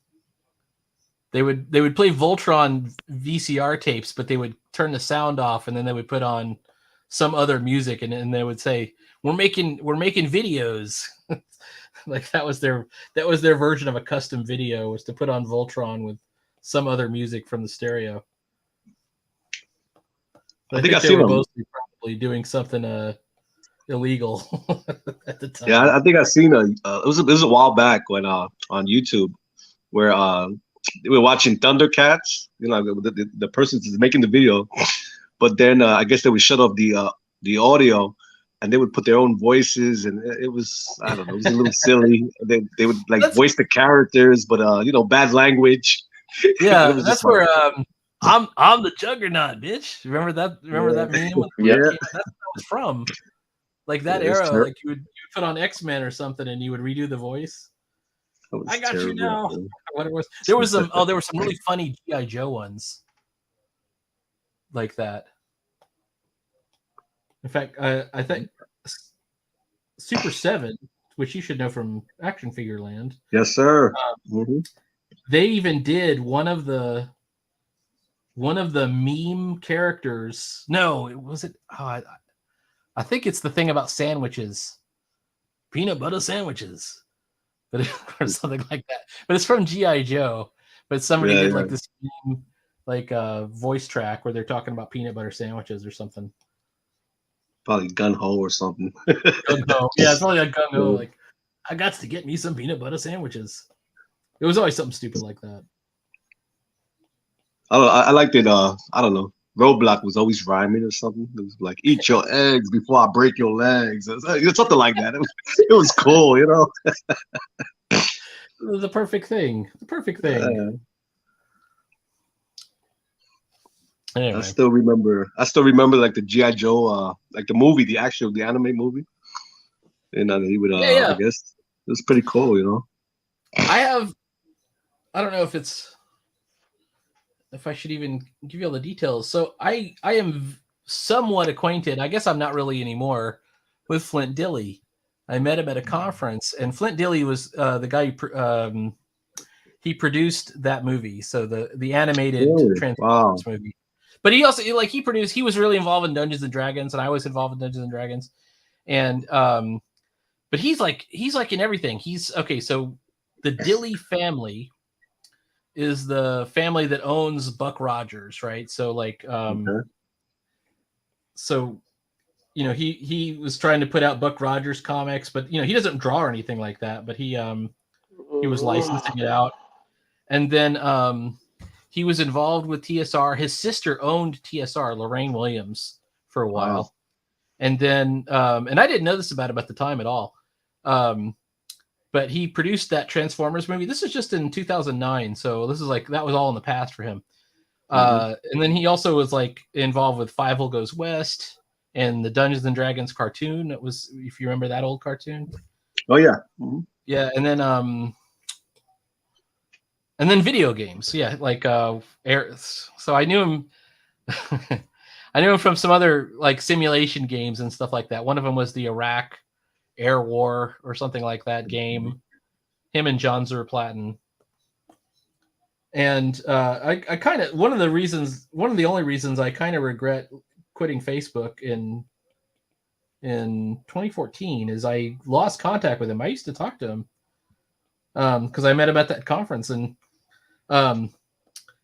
Voltron VCR tapes, but they would turn the sound off, and then they would put on some other music, and they would say, we're making videos. Like that was their version of a custom video, was to put on Voltron with some other music from the stereo. But I think they were mostly probably doing something. illegal at the time. Yeah, I think I seen it was a while back when on YouTube where they were watching Thundercats. You know, the person is making the video, but then I guess they would shut off the audio, and they would put their own voices, and it was, I don't know, it was a little silly. They would like voice the characters, but you know, bad language. Yeah, It was that's just like- where I'm the Juggernaut, bitch. Remember that? Remember that meme? Yeah. That's where it was from. Like that Yeah, it's era, ter- like you would put on X-Men or something, and you would redo the voice. That was I got you terrible, now. man. What it was? There was some. Oh, there were some really funny GI Joe ones like that. In fact, I think Super 7, which you should know from Action Figure Land, Yes, sir. Mhm. they even did one of the meme characters. No, it was it. Oh, I think it's the thing about sandwiches, peanut butter sandwiches, but or something like that. But it's from GI Joe. But somebody Yeah, did yeah. like this meme, like voice track where they're talking about peanut butter sandwiches or something. Probably gun ho or something. Gung ho. Yeah, it's probably like gung ho. Yeah. Like, I got to get me some peanut butter sandwiches. It was always something stupid like that. I liked it. I don't know. Roadblock was always rhyming or something. It was like, eat your eggs before I break your legs. It was something like that. It was cool, you know. The perfect thing. The perfect thing. Anyway. I still remember like the GI Joe, like the movie, the anime movie. And he would, Yeah. I guess it was pretty cool, you know. I don't know if I should even give you all the details. So I am somewhat acquainted. I guess I'm not really anymore with Flint Dilley. I met him at a conference, and Flint Dilley was the guy who he produced that movie. So the animated Really? Transformers movie. But he also he was really involved in Dungeons and Dragons, and I was involved in Dungeons and Dragons. And but he's like in everything. He's okay, so the Dilley family is the family that owns Buck Rogers, right? So like so you know, he was trying to put out Buck Rogers comics, but you know, he doesn't draw or anything like that, but he was licensing it out. And then he was involved with TSR. His sister owned TSR, Lorraine Williams, for a while. Wow. And then and I didn't know this about him at the time at all. But he produced that Transformers movie. This is just in 2009, so this is like that was all in the past for him. And then he also was like involved with Fievel Goes West and the Dungeons and Dragons cartoon. That was, if you remember that old cartoon. Oh yeah. Yeah, and then video games. Yeah, like so I knew him. I knew him from some other like simulation games and stuff like that. One of them was the Iraq Air War or something like that game. Him and John Zerplatten. And I kind of one of the only reasons I kind of regret quitting Facebook in 2014 is I lost contact with him. I used to talk to him because I met him at that conference, and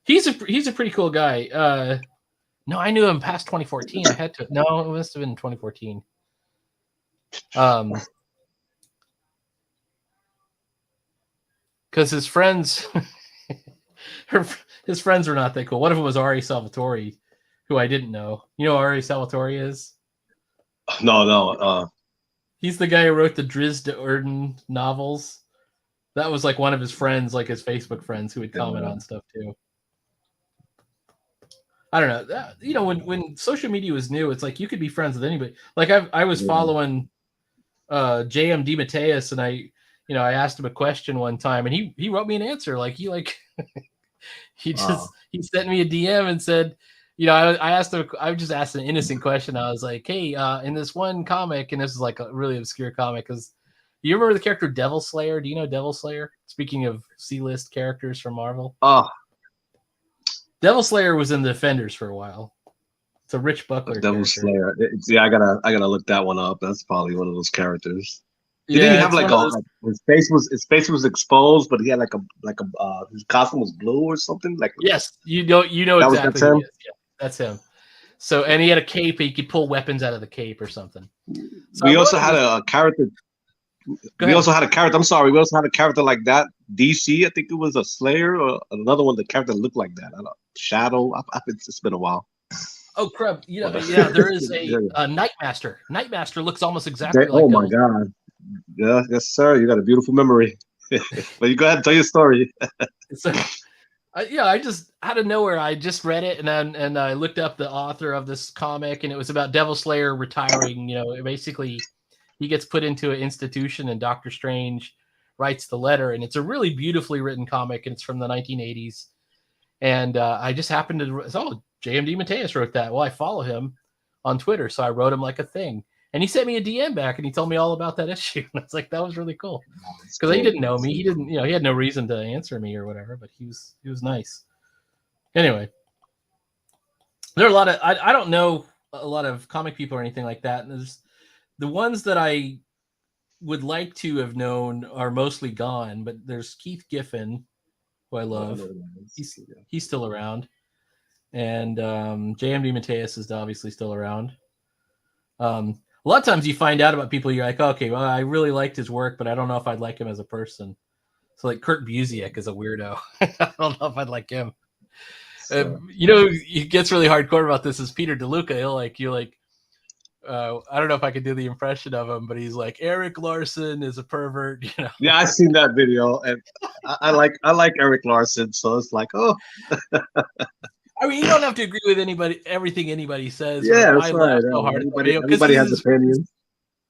he's a pretty cool guy. No, I knew him past 2014. I had to. No, it must have been 2014. Because his friends, his friends were not that cool. One of them was Ari Salvatore, who I didn't know. You know who Ari Salvatore is? No. He's the guy who wrote the Drizzt Do'Urden novels. That was like one of his friends, like his Facebook friends, who would comment on stuff too. I don't know. You know, when social media was new, it's like you could be friends with anybody. Like I was following JM DeMatteis, and I asked him a question one time, and he wrote me an answer. Like he sent me a DM and said, you know, I asked him. I just asked an innocent question. I was like, hey, in this one comic, and this is like a really obscure comic, because you remember the character Devil Slayer? Do you know Devil Slayer? Speaking of C-list characters from Marvel. Devil Slayer was in the Defenders for a while. It's a Rich Buckler Devil character. Slayer. Yeah, I gotta look that one up. That's probably one of those characters. Yeah, Didn't he have like his face was exposed, but he had like his costume was blue or something? Like yes, you know That was- exactly. that's him? Who he is. Yeah, that's him. So, and he had a cape. He could pull weapons out of the cape or something. So We I also wrote had him a character. Go We ahead. also had a character. I'm sorry. We also had a character like that. DC, I think it was a Slayer or another one. The character looked like that. I don't know. Shadow. It's been a while. Oh crap! Yeah, But, yeah. There is yeah. a Nightmaster. Nightmaster looks almost exactly like. Oh my Devil. God. Yeah, yes, sir. You got a beautiful memory. But you go ahead and tell your story. So, I just out of nowhere, I just read it and I looked up the author of this comic, and it was about Devil Slayer retiring. Basically, he gets put into an institution, and Doctor Strange writes the letter, and it's a really beautifully written comic, and it's from the 1980s. And I just happened to JMD Mateus wrote that. Well, I follow him on Twitter, so I wrote him like a thing, and he sent me a DM back, and he told me all about that issue. And it's like that was really cool because he didn't know me. He didn't, he had no reason to answer me or whatever. But he was nice. Anyway, there are a lot of I don't know a lot of comic people or anything like that. And there's the ones that I would like to have known are mostly gone. But there's Keith Giffen, who I love. He's still around. And JMD Mateus is obviously still around. A lot of times you find out about people, you're like, okay, well, I really liked his work, but I don't know if I'd like him as a person. So like Kurt Busiek is a weirdo. I don't know if I'd like him. He gets really hardcore about this is Peter DeLuca. I don't know if I could do the impression of him, but he's like, Eric Larson is a pervert. Yeah, I've seen that video, and I like Eric Larson, so it's like, oh. I mean, you don't have to agree with everything anybody says. Yeah, but that's I right. laugh so hard. Everybody has opinions.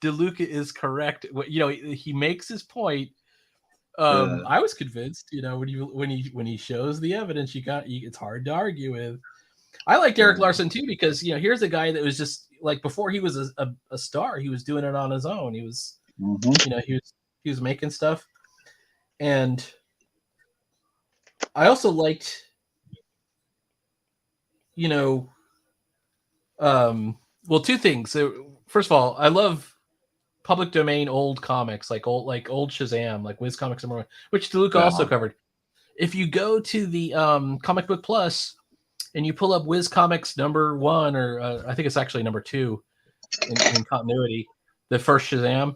DeLuca is correct. He makes his point. Yeah. I was convinced. When he shows the evidence, it's hard to argue with. I liked Eric Larson too because here's a guy that was just like before he was a star, he was doing it on his own. He was, he was making stuff, and I also liked. Two things. So, first of all, I love public domain old comics, like old Shazam, like Wiz Comics number 1, which DeLuca also covered. If you go to the Comic Book Plus and you pull up Wiz Comics number 1, or I think it's actually number 2 in continuity, the first Shazam,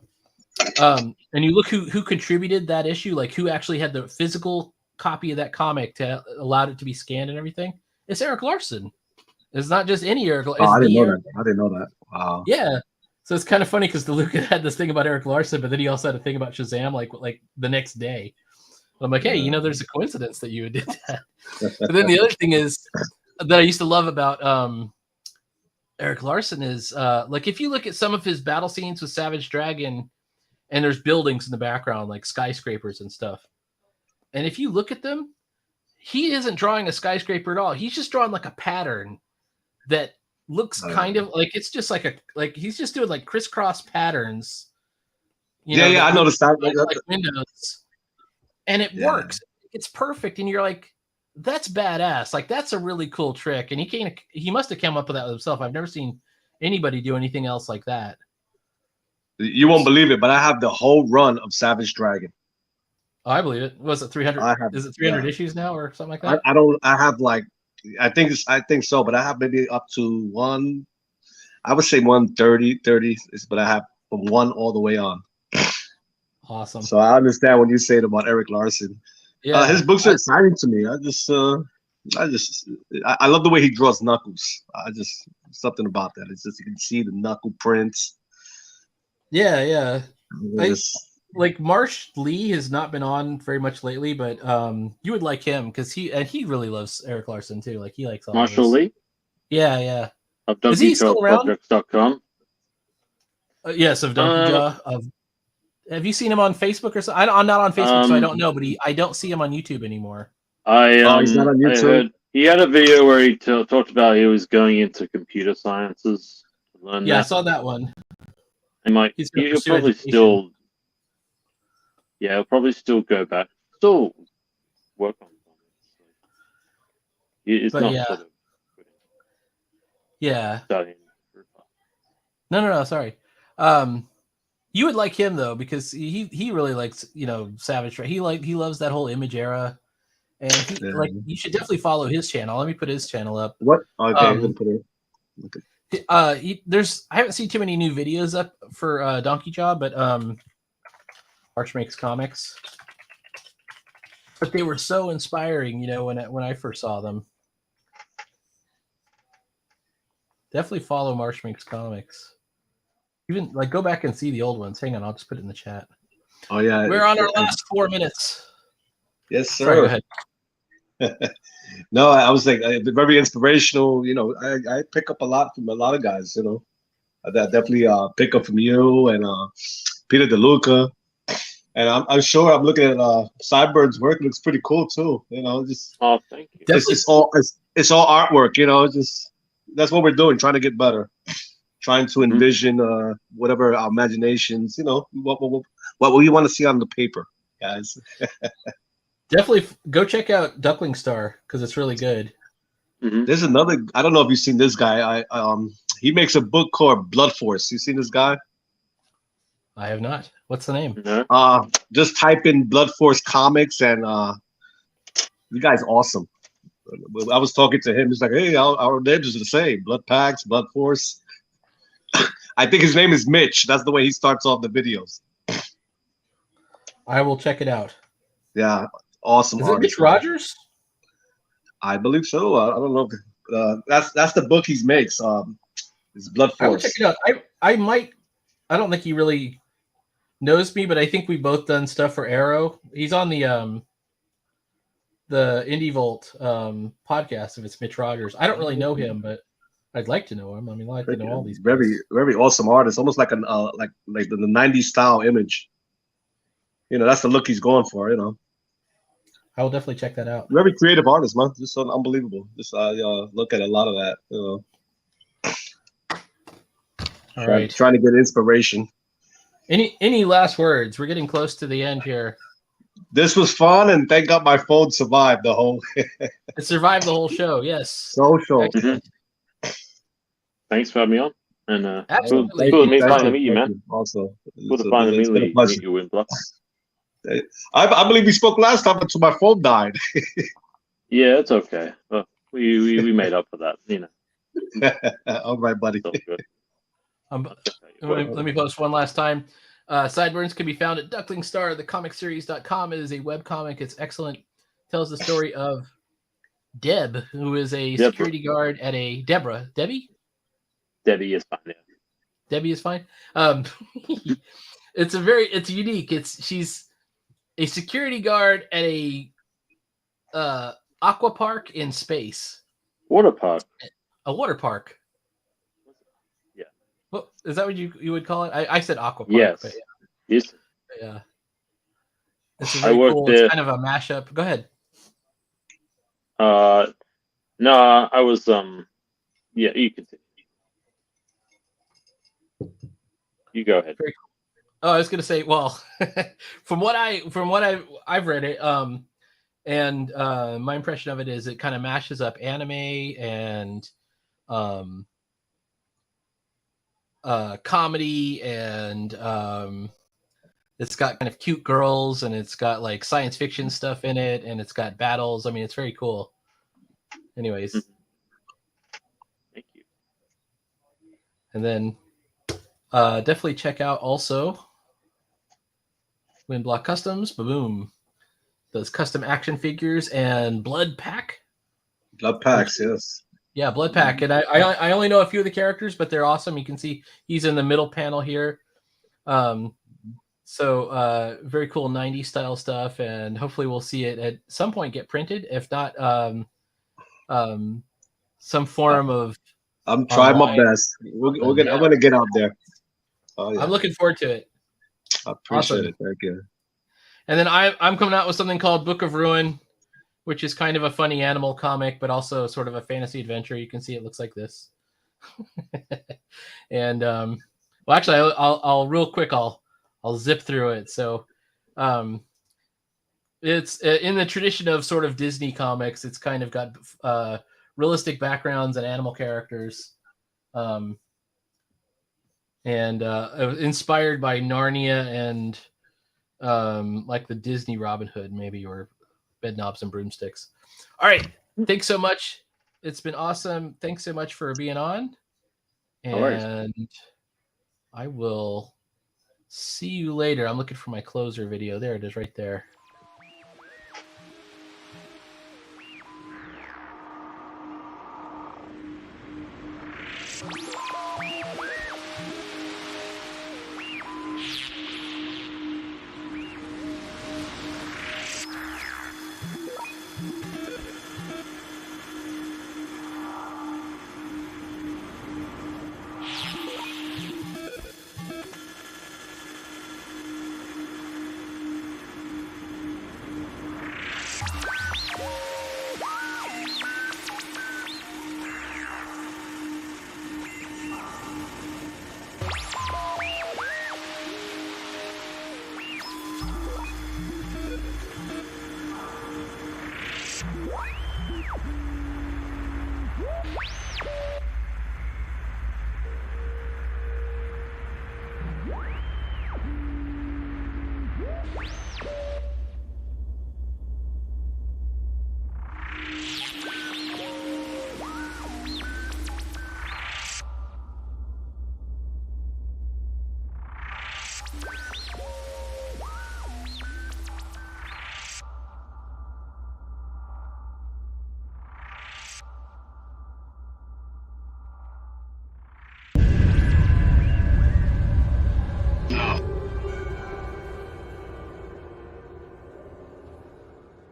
and you look who contributed that issue, like who actually had the physical copy of that comic to allow it to be scanned and everything. It's Eric Larson. It's not just any Eric. I didn't know that. Wow. Yeah. So it's kind of funny because DeLuca had this thing about Eric Larson, but then he also had a thing about Shazam like the next day. And I'm like, hey, there's a coincidence that you did that. But then the other thing is that I used to love about Eric Larson is like if you look at some of his battle scenes with Savage Dragon, and there's buildings in the background like skyscrapers and stuff. And if you look at them, he isn't drawing a skyscraper at all. He's just drawing like a pattern that looks kind of like it's just like he's just doing like crisscross patterns. I noticed that. Like windows, and it works. It's perfect, and you're like, that's badass. Like that's a really cool trick, and he must have come up with that himself. I've never seen anybody do anything else like that. You won't believe it, but I have the whole run of Savage Dragon. Oh, I believe it. Was it 300? Is it 300 issues now or something like that? I have like, I think so, but I have maybe up to I would say 130, but I have from 1 all the way on. Awesome. So I understand what you said about Eric Larson. Yeah, his books are exciting to me. I love the way he draws Knuckles. Something about that. It's just you can see the knuckle prints. Yeah. Like Marsh Lee has not been on very much lately, but you would like him because he really loves Eric Larson too. Like he likes all Marshall Lee. Yeah. Of DonkeyJawProjects.com. Yes, of Donkey Jaw. Have you seen him on Facebook or something? I'm not on Facebook, so I don't know. But I don't see him on YouTube anymore. He's not on YouTube. I heard he had a video where he talked about he was going into computer sciences to learn. Yeah, I saw that one. And like he'll probably still. Yeah, he'll probably still go back, still work on something. It's not sort of studying. No, sorry. You would like him though because he really likes Savage. He loves that whole Image era, and you should definitely follow his channel. Let me put his channel up. What? Okay, put it. There's I haven't seen too many new videos up for Donkey Jaw, but March Makes Comics. But they were so inspiring, when I first saw them. Definitely follow March Makes Comics. Even go back and see the old ones. Hang on, I'll just put it in the chat. Oh yeah, We're on our last 4 minutes. Yes, sir. Sorry, go ahead. No, I was like very inspirational. I pick up a lot from a lot of guys. I definitely pick up from you and Peter DeLuca, and I'm sure I'm looking at Sidebird's work. It looks pretty cool too. Just thank you. it's all artwork. That's what we're doing, trying to get better, trying to envision whatever our imaginations. What we want to see on the paper, guys. Definitely go check out Duckling Star because it's really good. There's another. I don't know if you've seen this guy. He makes a book called Blood Force. You seen this guy? I have not. What's the name? No. Just type in Blood Force Comics, and the guy's awesome. I was talking to him. He's like, "Hey, our names are the same: Blood Packs, Blood Force." I think his name is Mitch. That's the way he starts off the videos. I will check it out. Yeah, awesome. Is it Mitch Rogers? I believe so. I don't know. That's the book he makes. It's Blood Force. I will check it out. I might. I don't think he really knows me, but I think we've both done stuff for Arrow. He's on the Indie Vault podcast. If it's Mitch Rogers, I don't really know him, but I'd like to know him. I mean, I like to know all these guys. Very awesome artist. Almost like an like the 90s style image. That's the look he's going for. I will definitely check that out. Very creative artist, man. Just unbelievable. Just look at a lot of that. All right. Trying to get inspiration. Any last words? We're getting close to the end here. This was fun, and thank God my phone survived the whole. It survived the whole show. Yes. Social. Thanks for having me on. And absolutely. cool to finally meet you, man. Also, cool to finally meet you in Block. I believe we spoke last time until my phone died. Yeah, it's okay. We made up for that, All right, buddy. Let me post one last time. Sideburns can be found at Ducklingstar, thecomicseries.com. It is a webcomic. It's excellent. Tells the story of Deb, who is a security guard at a Debbie? Debbie is fine, yeah. Debbie is fine. It's unique. She's a security guard at a aqua park in space. Water park. A water park. Yeah. Well, is that what you would call it? I said aqua park. Yes. But Yes. yeah. It's very cool. There. It's kind of a mashup. Go ahead. No, I was yeah, you can. You go ahead. Very cool. Oh, I was gonna say, well, from what I've read it, and my impression of it is it kind of mashes up anime and comedy, and it's got kind of cute girls, and it's got like science fiction stuff in it, and it's got battles. I mean, it's very cool. Anyways. Thank you. And then definitely check out also Windblock Customs. Boom. Those custom action figures and Blood Pack. Blood Packs, yes. Yeah, Blood Pack. And I only know a few of the characters, but they're awesome. You can see he's in the middle panel here. So very cool 90s style stuff, and hopefully we'll see it at some point get printed. If not, some form of. I'm trying my best. I'm gonna get out there. Oh, yeah. I'm looking forward to it. I appreciate it. Thank you. And then I'm coming out with something called Book of Ruin, which is kind of a funny animal comic, but also sort of a fantasy adventure. You can see it looks like this. And well, actually, I'll real quick. I'll zip through it. So, it's in the tradition of sort of Disney comics. It's kind of got realistic backgrounds and animal characters, and inspired by Narnia and like the Disney Robin Hood, maybe, or Bedknobs and Broomsticks. All right, thanks so much. It's been awesome. Thanks so much for being on. All right. And I will see you later. I'm looking for my closer video. There it is right there.